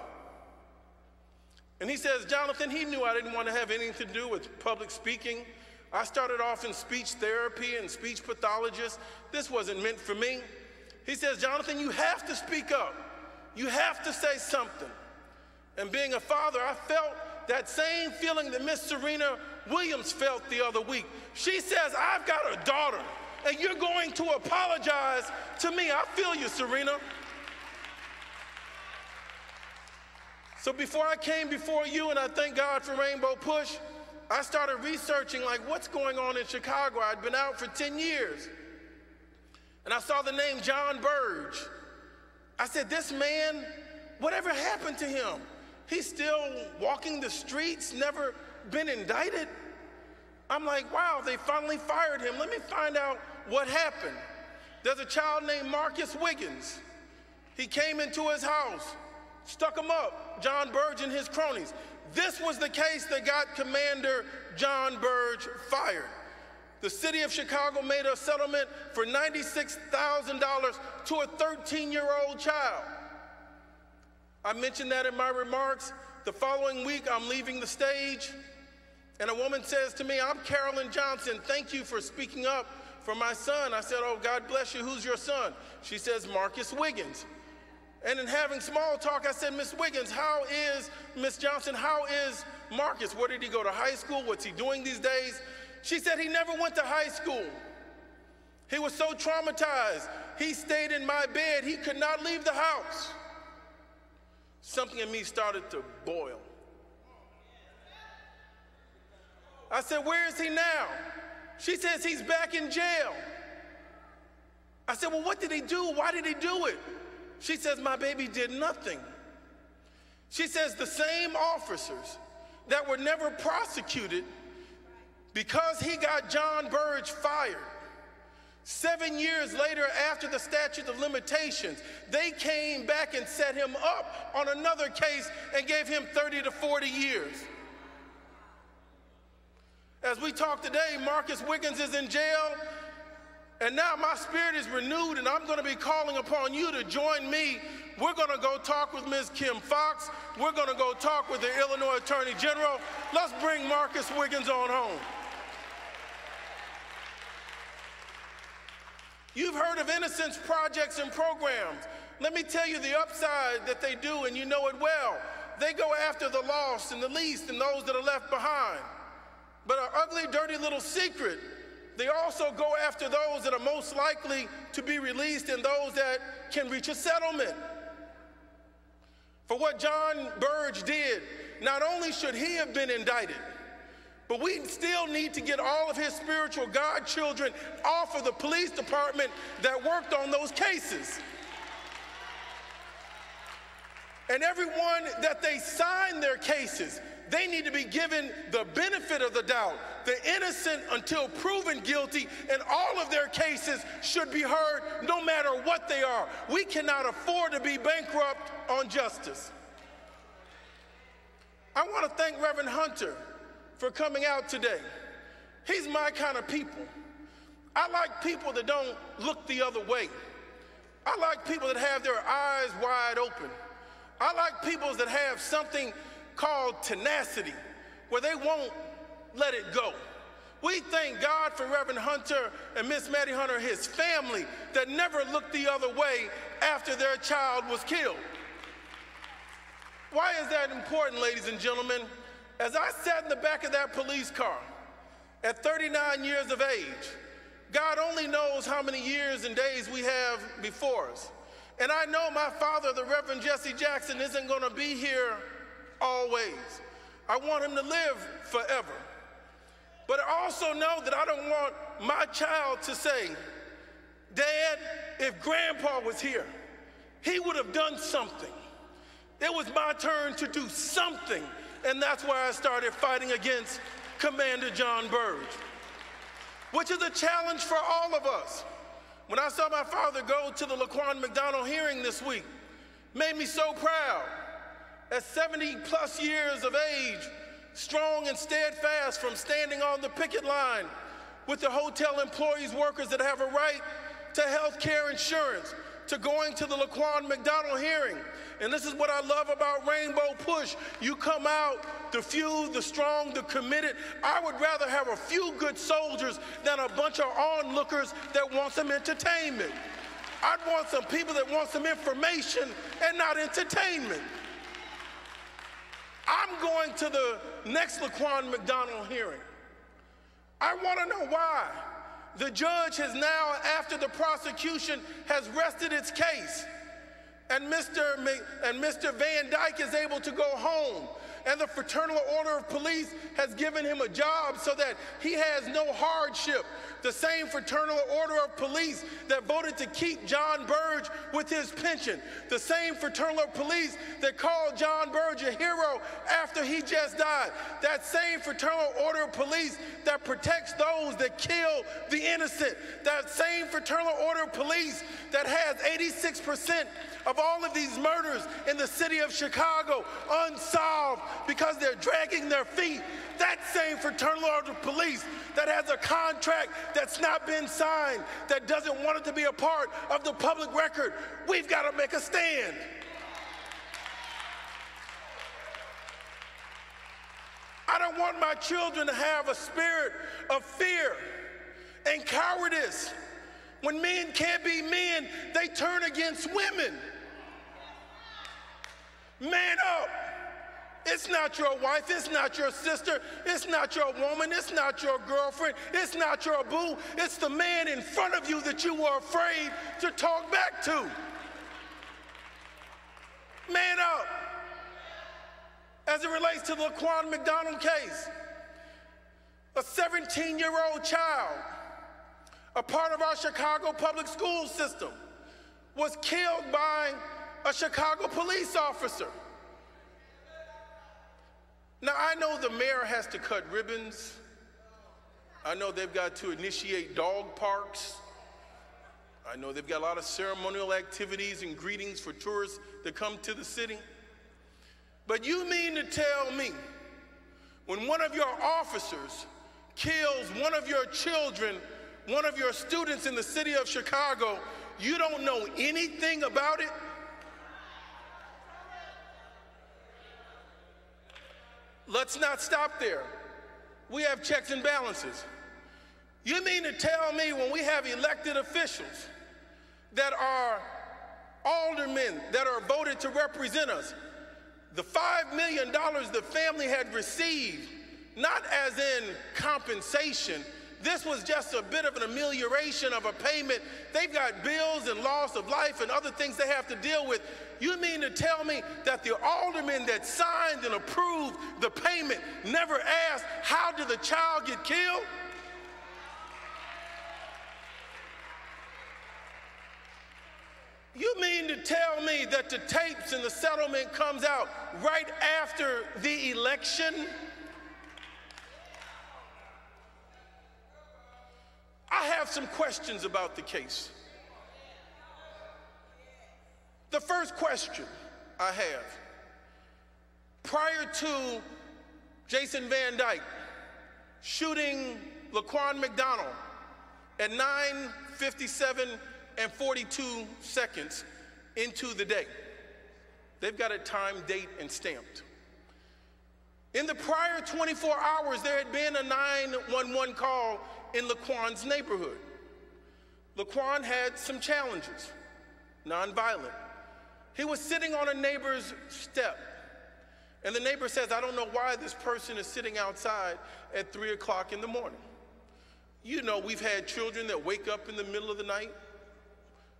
And he says, Jonathan, he knew I didn't want to have anything to do with public speaking. I started off in speech therapy and speech pathologist. This wasn't meant for me. He says, Jonathan, you have to speak up. You have to say something. And being a father, I felt that same feeling that Miss Serena Williams felt the other week. She says, I've got a daughter, and you're going to apologize to me. I feel you, Serena. So before I came before you, and I thank God for Rainbow Push, I started researching, like, what's going on in Chicago. I'd been out for 10 years. And I saw the name John Burge. I said, this man, whatever happened to him? He's still walking the streets, never been indicted. I'm like, wow, they finally fired him. Let me find out what happened. There's a child named Marcus Wiggins. He came into his house, stuck him up, John Burge and his cronies. This was the case that got Commander John Burge fired. The city of Chicago made a settlement for $96,000 to a 13-year-old child. I mentioned that in my remarks. The following week, I'm leaving the stage, and a woman says to me, I'm Carolyn Johnson. Thank you for speaking up for my son. I said, oh, God bless you. Who's your son? She says, Marcus Wiggins. And in having small talk, I said, Miss Wiggins, how is, Miss Johnson, how is Marcus? Where did he go to high school? What's he doing these days? She said he never went to high school. He was so traumatized. He stayed in my bed. He could not leave the house. Something in me started to boil. I said, where is he now? She says he's back in jail. I said, well, what did he do? Why did he do it? She says, my baby did nothing. She says the same officers that were never prosecuted because he got John Burge fired. 7 years later, after the statute of limitations, they came back and set him up on another case and gave him 30 to 40 years. As we talk today, Marcus Wiggins is in jail, and now my spirit is renewed, and I'm going to be calling upon you to join me. We're going to go talk with Ms. Kim Foxx. We're going to go talk with the Illinois Attorney General. Let's bring Marcus Wiggins on home. You've heard of innocence projects and programs. Let me tell you the upside that they do, and you know it well. They go after the lost and the least and those that are left behind. But an ugly, dirty little secret, they also go after those that are most likely to be released and those that can reach a settlement. For what John Burge did, not only should he have been indicted, but we still need to get all of his spiritual godchildren off of the police department that worked on those cases. And everyone that they sign their cases, they need to be given the benefit of the doubt, the innocent until proven guilty, and all of their cases should be heard no matter what they are. We cannot afford to be bankrupt on justice. I want to thank Reverend Hunter for coming out today. He's my kind of people. I like people that don't look the other way. I like people that have their eyes wide open. I like people that have something called tenacity, where they won't let it go. We thank God for Reverend Hunter and Miss Maddie Hunter, his family, that never looked the other way after their child was killed. Why is that important, ladies and gentlemen? As I sat in the back of that police car at 39 years of age, God only knows how many years and days we have before us. And I know my father, the Reverend Jesse Jackson, isn't going to be here always. I want him to live forever. But I also know that I don't want my child to say, Dad, if Grandpa was here, he would have done something. It was my turn to do something. And that's why I started fighting against Commander John Burge, which is a challenge for all of us. When I saw my father go to the Laquan McDonald hearing this week, made me so proud. At 70 plus years of age, strong and steadfast from standing on the picket line with the hotel employees, workers that have a right to health care insurance, to going to the Laquan McDonald hearing. And this is what I love about Rainbow Push. You come out, the few, the strong, the committed. I would rather have a few good soldiers than a bunch of onlookers that want some entertainment. I'd want some people that want some information and not entertainment. I'm going to the next Laquan McDonald hearing. I want to know why. The judge has now, after the prosecution has rested its case, and Mr. Van Dyke is able to go home, and the Fraternal Order of Police has given him a job so that he has no hardship. The same Fraternal Order of Police that voted to keep John Burge with his pension. The same Fraternal Order of Police that called John Burge a hero after he just died. That same Fraternal Order of Police that protects those that kill the innocent. That same Fraternal Order of Police that has 86% of all of these murders in the city of Chicago unsolved because they're dragging their feet. That same Fraternal Order of Police that has a contract that's not been signed, that doesn't want it to be a part of the public record. We've got to make a stand. I don't want my children to have a spirit of fear and cowardice. When men can't be men, they turn against women. Man up. It's not your wife, it's not your sister, it's not your woman, it's not your girlfriend, it's not your boo, it's the man in front of you that you were afraid to talk back to. Man up. As it relates to the Laquan McDonald case, a 17-year-old child, a part of our Chicago public school system, was killed by a Chicago police officer. Now, I know the mayor has to cut ribbons. I know they've got to initiate dog parks. I know they've got a lot of ceremonial activities and greetings for tourists that come to the city. But you mean to tell me, when one of your officers kills one of your children, one of your students in the city of Chicago, you don't know anything about it? Let's not stop there. We have checks and balances. You mean to tell me when we have elected officials that are aldermen that are voted to represent us, the $5 million the family had received, not as in compensation, this was just a bit of an amelioration of a payment. They've got bills and loss of life and other things they have to deal with. You mean to tell me that the alderman that signed and approved the payment never asked, how did the child get killed? You mean to to tell me that the tapes and the settlement comes out right after the election? I have some questions about the case. The first question I have, prior to Jason Van Dyke shooting Laquan McDonald at 9:57 and 42 seconds into the day. They've got a time, date, and stamped. In the prior 24 hours, there had been a 911 call in Laquan's neighborhood. Laquan had some challenges, nonviolent. He was sitting on a neighbor's step, and the neighbor says, I don't know why this person is sitting outside at 3 o'clock in the morning. You know, we've had children that wake up in the middle of the night,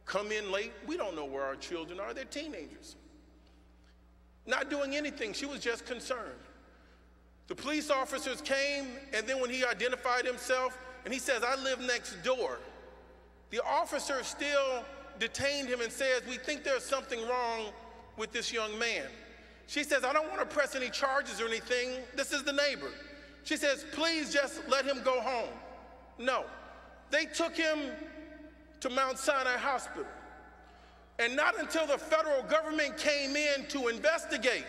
come in late. We don't know where our children are. They're teenagers. Not doing anything. She was just concerned. The police officers came, and then when he identified himself, and he says, I live next door, the officer still detained him and says, we think there's something wrong with this young man. She says, I don't want to press any charges or anything. This is the neighbor. She says, please just let him go home. No. They took him to Mount Sinai Hospital. And not until the federal government came in to investigate,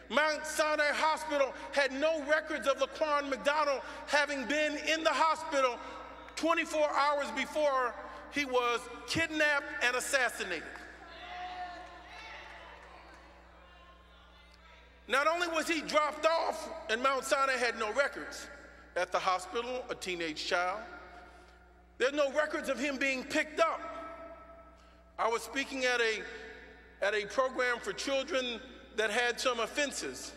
Mount Sinai Hospital had no records of Laquan McDonald having been in the hospital 24 hours before he was kidnapped and assassinated. Not only was he dropped off, and Mount Sinai had no records at the hospital, a teenage child, there's no records of him being picked up. I was speaking at a program for children that had some offenses.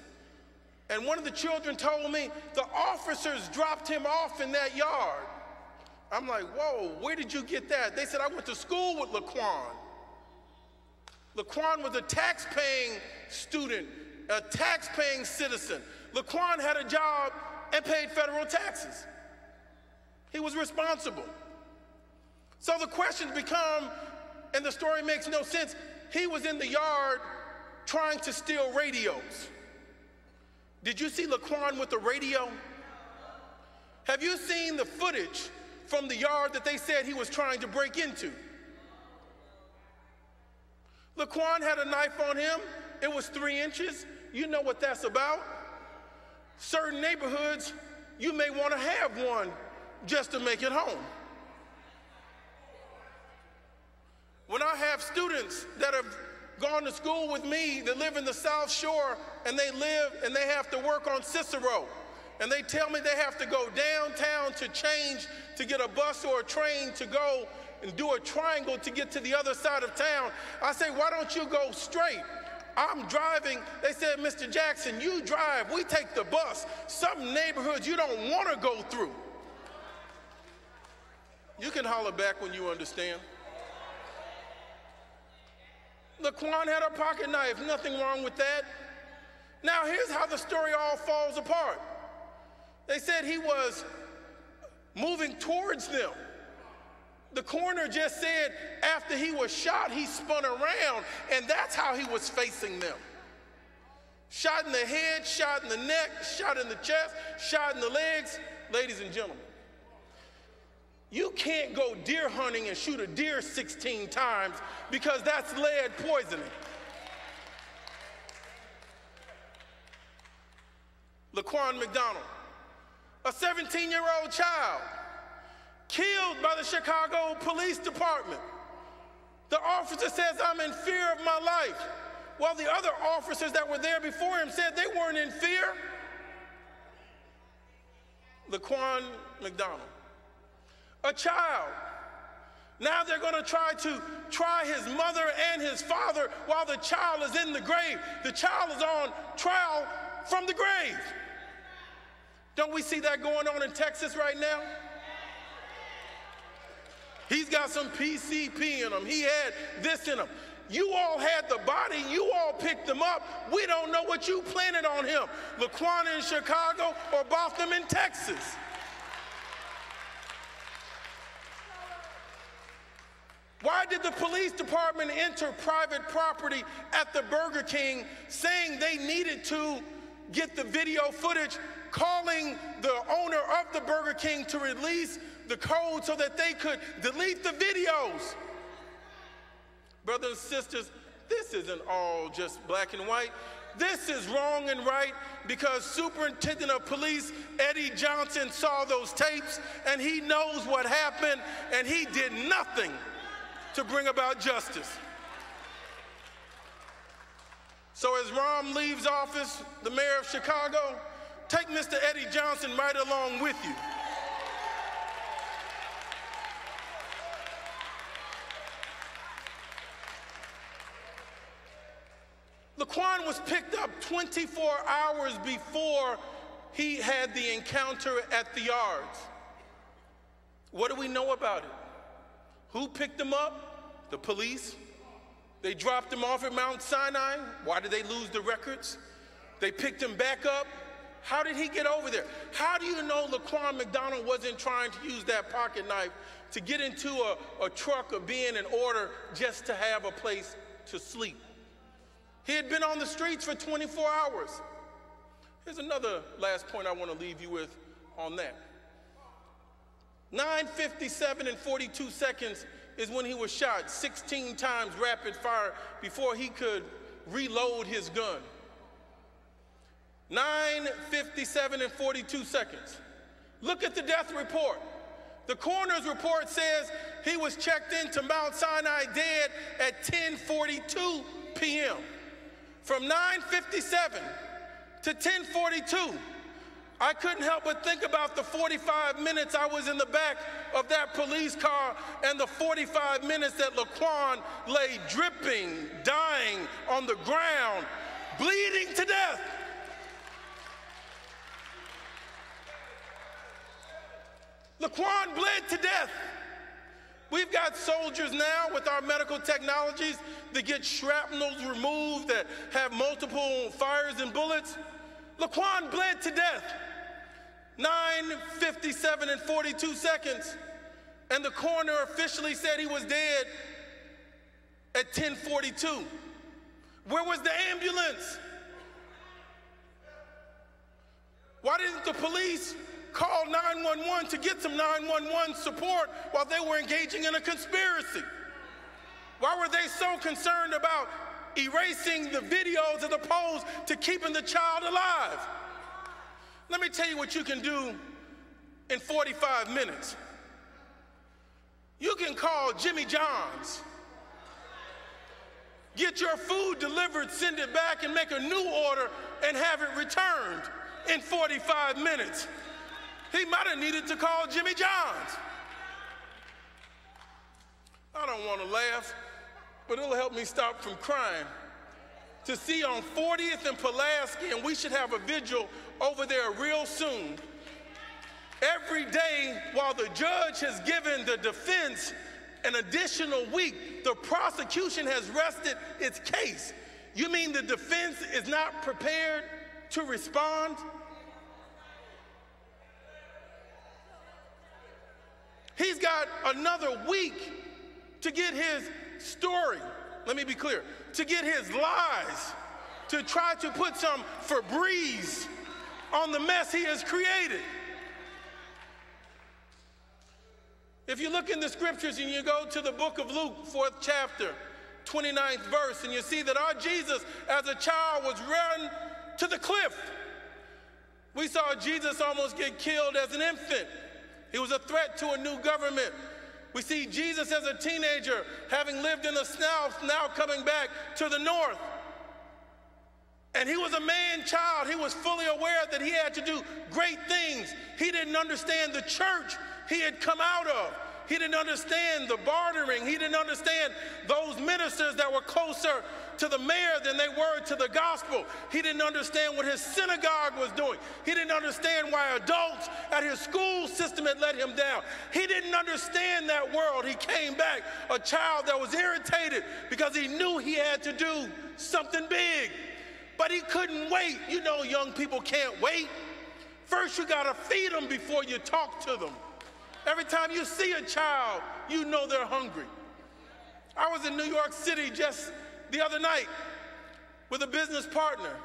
And one of the children told me the officers dropped him off in that yard. I'm like, whoa, where did you get that? They said, I went to school with Laquan. Laquan was a tax-paying student, a tax-paying citizen. Laquan had a job and paid federal taxes. He was responsible. So the questions become, and the story makes no sense, he was in the yard trying to steal radios. Did you see Laquan with the radio? Have you seen the footage from the yard that they said he was trying to break into? Laquan had a knife on him. It was 3 inches. You know what that's about. Certain neighborhoods, you may want to have one just to make it home. When I have students that have gone to school with me that live in the South Shore and they have to work on Cicero, and they tell me they have to go downtown to change to get a bus or a train to go and do a triangle to get to the other side of town, I say, why don't you go straight? I'm driving. They said, Mr. Jackson, you drive, we take the bus. Some neighborhoods you don't want to go through. You can holler back when you understand. Laquan had a pocket knife, nothing wrong with that. Now here's how the story all falls apart. They said he was moving towards them. The coroner just said after he was shot, he spun around, and that's how he was facing them. Shot in the head, shot in the neck, shot in the chest, shot in the legs. Ladies and gentlemen, you can't go deer hunting and shoot a deer 16 times because that's lead poisoning. Laquan McDonald, a 17-year-old child, killed by the Chicago Police Department. The officer says, I'm in fear of my life, while the other officers that were there before him said they weren't in fear. Laquan McDonald, a child. Now they're going to try his mother and his father while the child is in the grave. The child is on trial from the grave. Don't we see that going on in Texas right now? He's got some PCP in him. He had this in him. You all had the body. You all picked him up. We don't know what you planted on him. Laquan in Chicago or Botham in Texas. Why Why did the police department enter private property at the Burger King saying they needed to get the video footage, calling the owner of the Burger King to release the code so that they could delete the videos? Brothers and sisters, this isn't all just black and white. This is wrong and right because Superintendent of Police Eddie Johnson saw those tapes and he knows what happened and he did nothing to bring about justice. So as Rahm leaves office, the mayor of Chicago, take Mr. Eddie Johnson right along with you. Laquan was picked up 24 hours before he had the encounter at the yards. What do we know about it? Who picked him up? The police. They dropped him off at Mount Sinai. Why did they lose the records? They picked him back up. How did he get over there? How do you know Laquan McDonald wasn't trying to use that pocket knife to get into a truck or be in order just to have a place to sleep? He had been on the streets for 24 hours. Here's another last point I want to leave you with on that. 9:57 and 42 seconds is when he was shot 16 times rapid fire before he could reload his gun. 9:57 and 42 seconds. Look at the death report. The coroner's report says he was checked into Mount Sinai dead at 10:42 p.m. From 9:57 to 10:42, I couldn't help but think about the 45 minutes I was in the back of that police car and the 45 minutes that Laquan lay dripping, dying on the ground, bleeding to death. Laquan bled to death. We've got soldiers now with our medical technologies that get shrapnels removed that have multiple fires and bullets. Laquan bled to death. 9:57 and 42 seconds. And the coroner officially said he was dead at 10:42. Where was the ambulance? Why didn't the police call 911 to get some 911 support while they were engaging in a conspiracy? Why were they so concerned about erasing the videos as opposed to keeping the child alive? Let me tell you what you can do in 45 minutes. You can call Jimmy John's, get your food delivered, send it back, and make a new order and have it returned in 45 minutes. He might have needed to call Jimmy John's. I don't want to laugh, but it'll help me stop from crying. To see on 40th and Pulaski, and we should have a vigil over there real soon. Every day while the judge has given the defense an additional week, the prosecution has rested its case. You mean the defense is not prepared to respond? He's got another week to get his story, let me be clear, to get his lies, to try to put some Febreze on the mess he has created. If you look in the scriptures and you go to the book of Luke, 4th chapter, 29th verse, and you see that our Jesus as a child was run to the cliff. We saw Jesus almost get killed as an infant. He was a threat to a new government. We see Jesus as a teenager, having lived in the South, now coming back to the North. And he was a man-child. He was fully aware that he had to do great things. He didn't understand the church he had come out of. He didn't understand the bartering. He didn't understand those ministers that were closer to the mayor than they were to the gospel. He didn't understand what his synagogue was doing. He didn't understand why adults at his school system had let him down. He didn't understand that world. He came back a child that was irritated because he knew he had to do something big. But he couldn't wait. You know, young people can't wait. First, you got to feed them before you talk to them. Every time you see a child, you know they're hungry. I was in New York City just the other night with a business partner.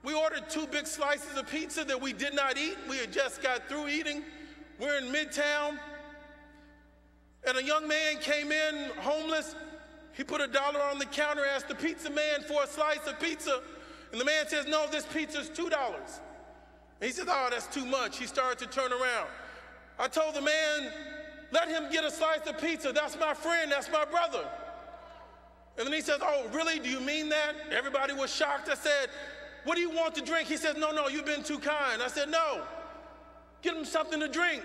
We ordered 2 big slices of pizza that we did not eat. We had just got through eating. We're in Midtown, and a young man came in, homeless. He put $1 on the counter, asked the pizza man for a slice of pizza, and the man says, no, this pizza's $2. And he says, oh, that's too much. He started to turn around. I told the man, let him get a slice of pizza. That's my friend, that's my brother. And then he says, oh, really, do you mean that? Everybody was shocked. I said, what do you want to drink? He says, no, you've been too kind. I said, no, get him something to drink.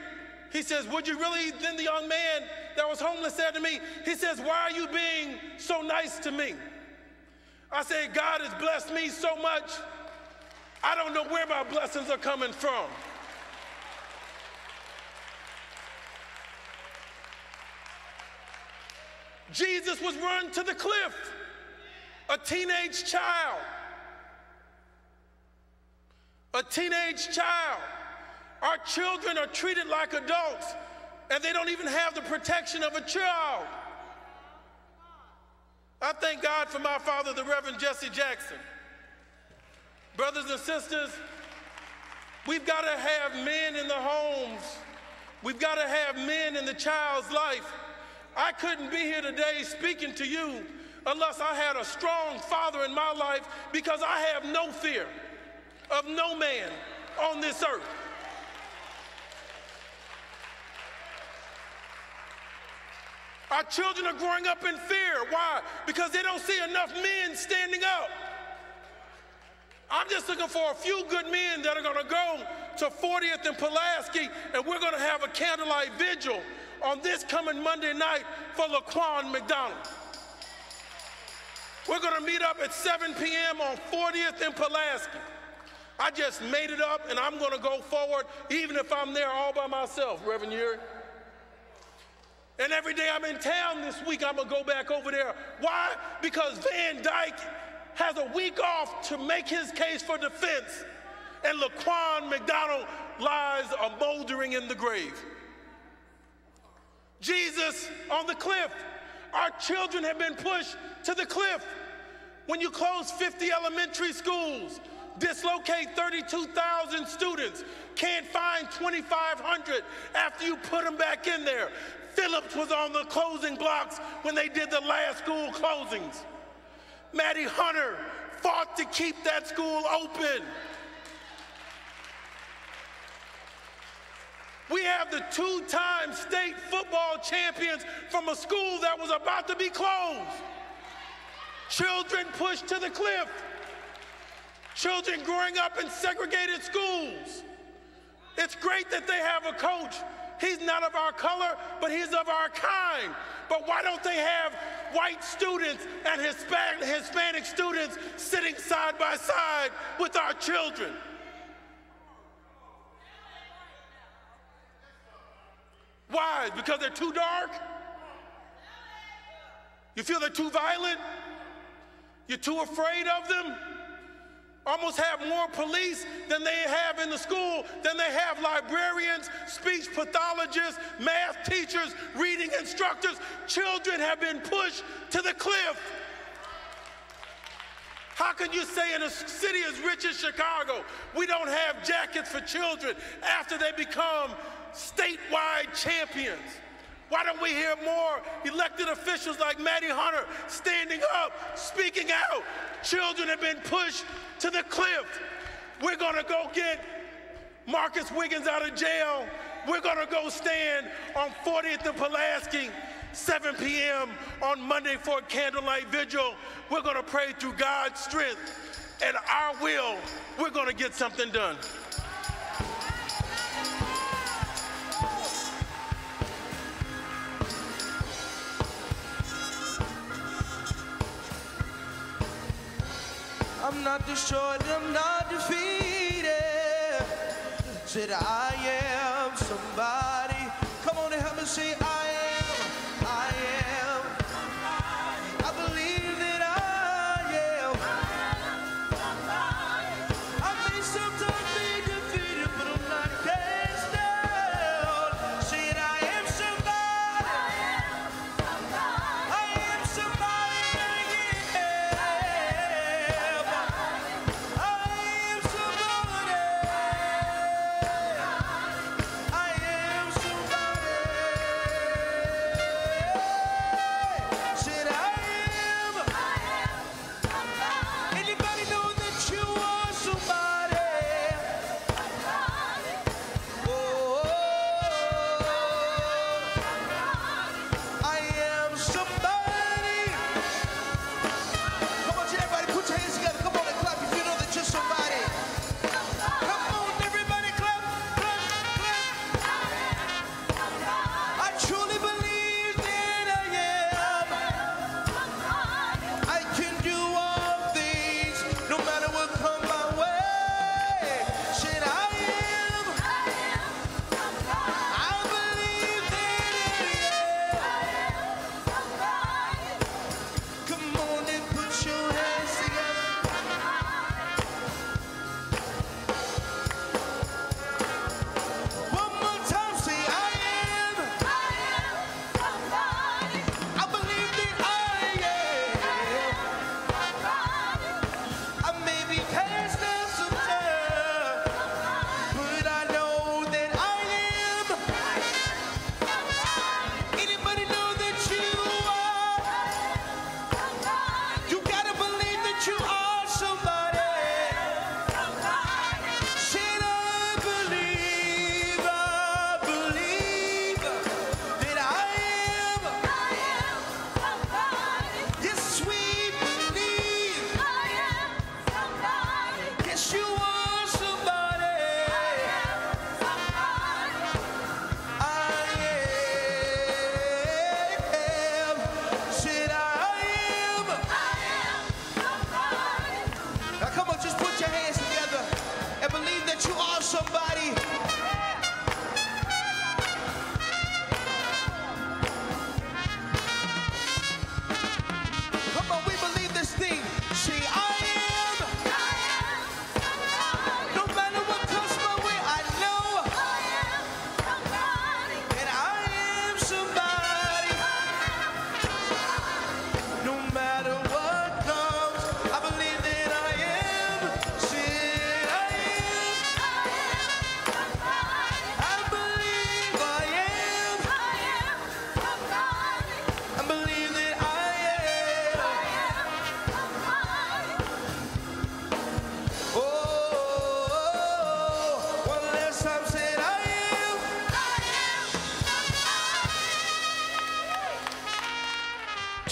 He says, would you really? Then the young man that was homeless said to me, he says, why are you being so nice to me? I said, God has blessed me so much, I don't know where my blessings are coming from. Jesus was run to the cliff, a teenage child. A teenage child. Our children are treated like adults, and they don't even have the protection of a child. I thank God for my father, the Reverend Jesse Jackson. Brothers and sisters, we've got to have men in the homes. We've got to have men in the child's life. I couldn't be here today speaking to you unless I had a strong father in my life, because I have no fear of no man on this earth. Our children are growing up in fear. Why? Because they don't see enough men standing up. I'm just looking for a few good men that are going to go to 40th and Pulaski, and we're going to have a candlelight vigil on this coming Monday night for Laquan McDonald. We're going to meet up at 7 p.m. on 40th and Pulaski. I just made it up, and I'm going to go forward even if I'm there all by myself, Reverend Yuri. And every day I'm in town this week, I'm going to go back over there. Why? Because Van Dyke has a week off to make his case for defense, and Laquan McDonald lies a moldering in the grave. Jesus on the cliff. Our children have been pushed to the cliff. When you close 50 elementary schools, dislocate 32,000 students, can't find 2,500 after you put them back in there. Phillips was on the closing blocks when they did the last school closings. Maddie Hunter fought to keep that school open. We have the 2-time state football champions from a school that was about to be closed. Children pushed to the cliff. Children growing up in segregated schools. It's great that they have a coach. He's not of our color, but he's of our kind. But why don't they have white students and Hispanic students sitting side by side with our children? Why? Because they're too dark? You feel they're too violent? You're too afraid of them? Almost have more police than they have in the school, than they have librarians, speech pathologists, math teachers, reading instructors. Children have been pushed to the cliff. How can you say in a city as rich as Chicago, we don't have jackets for children after they become statewide champions? Why don't we hear more elected officials like Maddie Hunter standing up, speaking out? Children have been pushed to the cliff. We're going to go get Marcus Wiggins out of jail. We're going to go stand on 40th and Pulaski, 7 p.m. on Monday for a candlelight vigil. We're going to pray through God's strength and our will. We're going to get something done. I'm not destroyed, I'm not defeated. Said I am somebody. Come on and help me say I am. I believe that I am. I may sometimes be defeated, but I'm not cast down. Said I am somebody. I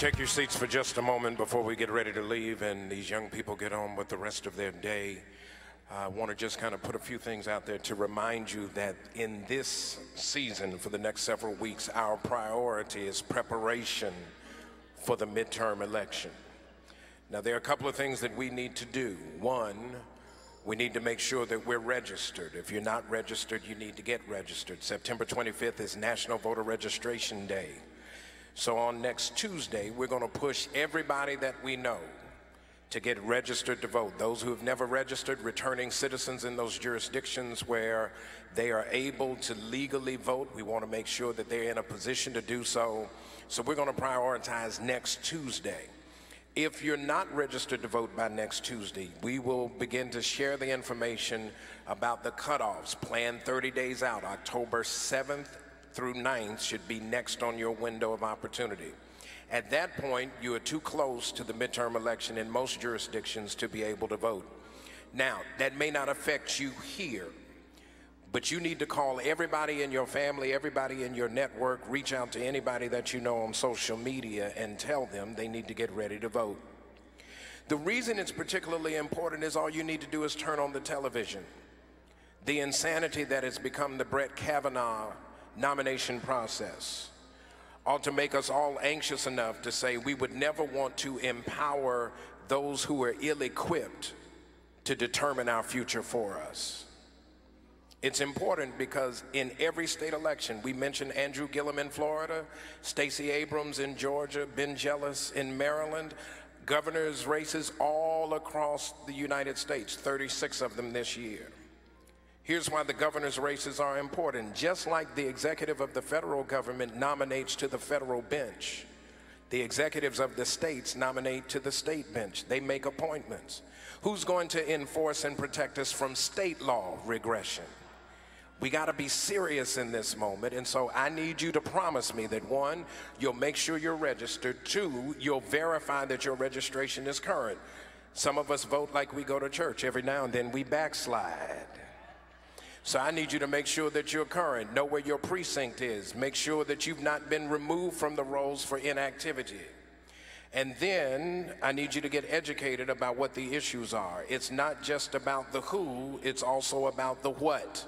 take your seats for just a moment before we get ready to leave and these young people get on with the rest of their day. I want to just kind of put a few things out there to remind you that in this season, for the next several weeks, our priority is preparation for the midterm election. Now, there are a couple of things that we need to do. One, we need to make sure that we're registered. If you're not registered, you need to get registered. September 25th is National Voter Registration Day. So on next Tuesday, we're going to push everybody that we know to get registered to vote. Those who have never registered, returning citizens in those jurisdictions where they are able to legally vote, we want to make sure that they're in a position to do so. So we're going to prioritize next Tuesday. If you're not registered to vote by next Tuesday, we will begin to share the information about the cutoffs planned 30 days out. October 7th through 9th should be next on your window of opportunity. At that point, you are too close to the midterm election in most jurisdictions to be able to vote. Now, that may not affect you here, but you need to call everybody in your family, everybody in your network, reach out to anybody that you know on social media and tell them they need to get ready to vote. The reason it's particularly important is all you need to do is turn on the television. The insanity that has become the Brett Kavanaugh nomination process ought to make us all anxious enough to say we would never want to empower those who are ill-equipped to determine our future for us. It's important because in every state election, we mentioned Andrew Gillum in Florida, Stacey Abrams in Georgia, Ben Jealous in Maryland, governors' races all across the United States, 36 of them this year. Here's why the governor's races are important. Just like the executive of the federal government nominates to the federal bench, the executives of the states nominate to the state bench. They make appointments. Who's going to enforce and protect us from state law regression? We got to be serious in this moment, and so I need you to promise me that, one, you'll make sure you're registered. Two, you'll verify that your registration is current. Some of us vote like we go to church. Every now and then we backslide. So I need you to make sure that you're current, know where your precinct is, make sure that you've not been removed from the rolls for inactivity. And then I need you to get educated about what the issues are. It's not just about the who, it's also about the what.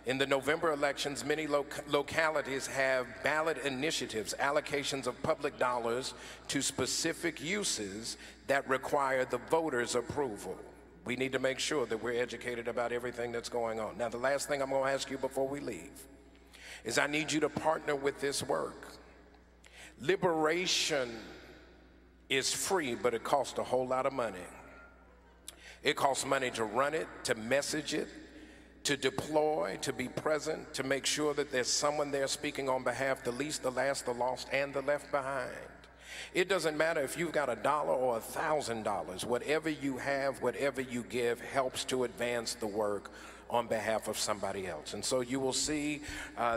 In the November elections, many localities have ballot initiatives, allocations of public dollars to specific uses that require the voters' approval. We need to make sure that we're educated about everything that's going on. Now, the last thing I'm going to ask you before we leave is I need you to partner with this work. Liberation is free, but it costs a whole lot of money. It costs money to run it, to message it, to deploy, to be present, to make sure that there's someone there speaking on behalf of the least, the last, the lost, and the left behind. It doesn't matter if you've got $1 or $1,000. Whatever you have, whatever you give helps to advance the work on behalf of somebody else. And so you will see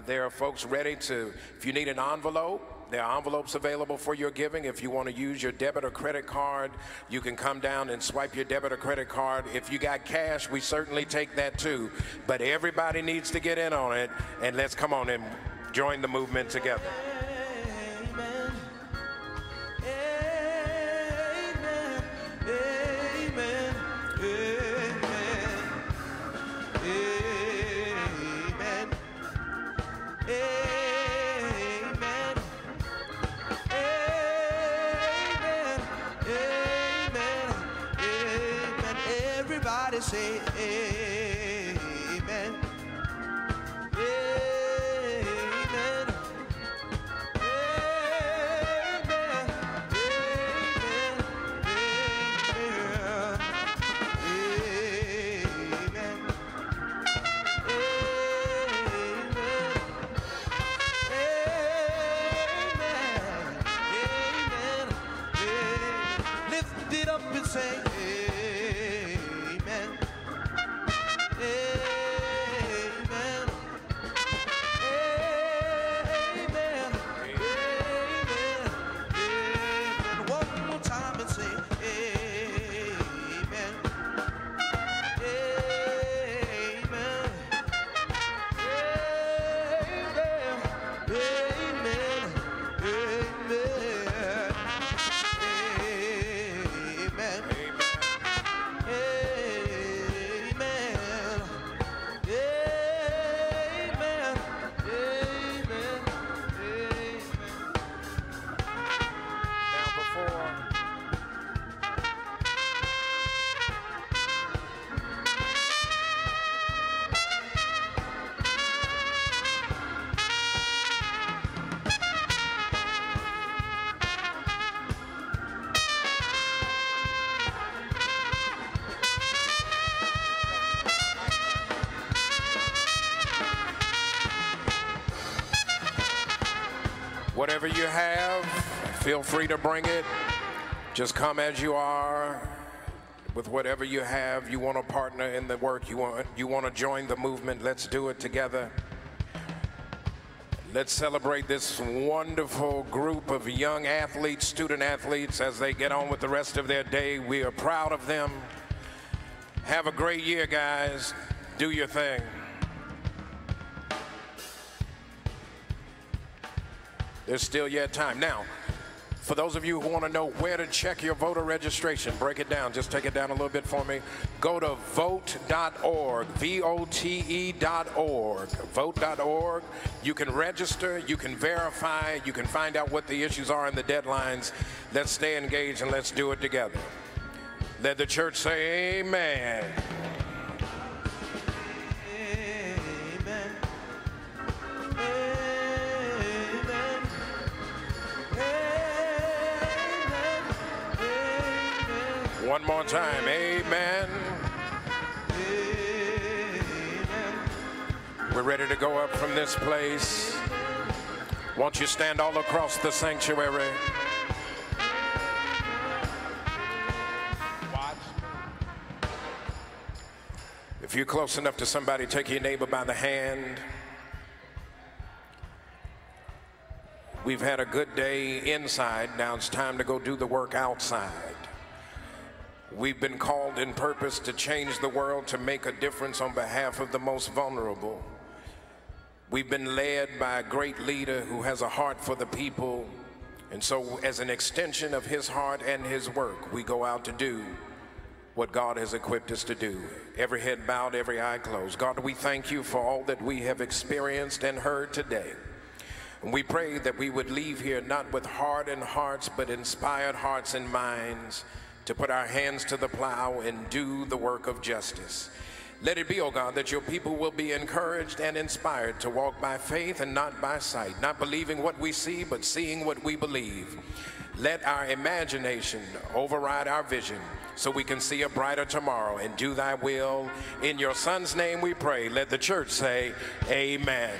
there are folks ready to, if you need an envelope, there are envelopes available for your giving. If you want to use your debit or credit card, you can come down and swipe your debit or credit card. If you got cash, we certainly take that too. But everybody needs to get in on it, and let's come on and join the movement together. Say amen. Amen. Amen. Lift it up and say amen. Amen. Whatever you have, feel free to bring it. Just come as you are with whatever you have. You want to partner in the work, you want to join the movement, let's do it together. Let's celebrate this wonderful group of young athletes, student athletes, as they get on with the rest of their day. We are proud of them. Have a great year, guys. Do your thing. There's still yet time. Now, for those of you who want to know where to check your voter registration, break it down. Just take it down a little bit for me. Go to vote.org, vote.org, vote.org. You can register, you can verify, you can find out what the issues are and the deadlines. Let's stay engaged and let's do it together. Let the church say amen. One more time, amen. We're ready to go up from this place. Won't you stand all across the sanctuary? Watch. If you're close enough to somebody, take your neighbor by the hand. We've had a good day inside. Now it's time to go do the work outside. We've been called in purpose to change the world, to make a difference on behalf of the most vulnerable. We've been led by a great leader who has a heart for the people. And so as an extension of his heart and his work, we go out to do what God has equipped us to do. Every head bowed, every eye closed. God, we thank you for all that we have experienced and heard today. And we pray that we would leave here not with hardened hearts, but inspired hearts and minds to put our hands to the plow and do the work of justice. Let it be, oh God, that your people will be encouraged and inspired to walk by faith and not by sight, not believing what we see, but seeing what we believe. Let our imagination override our vision so we can see a brighter tomorrow and do thy will. In your Son's name we pray. Let the church say, amen.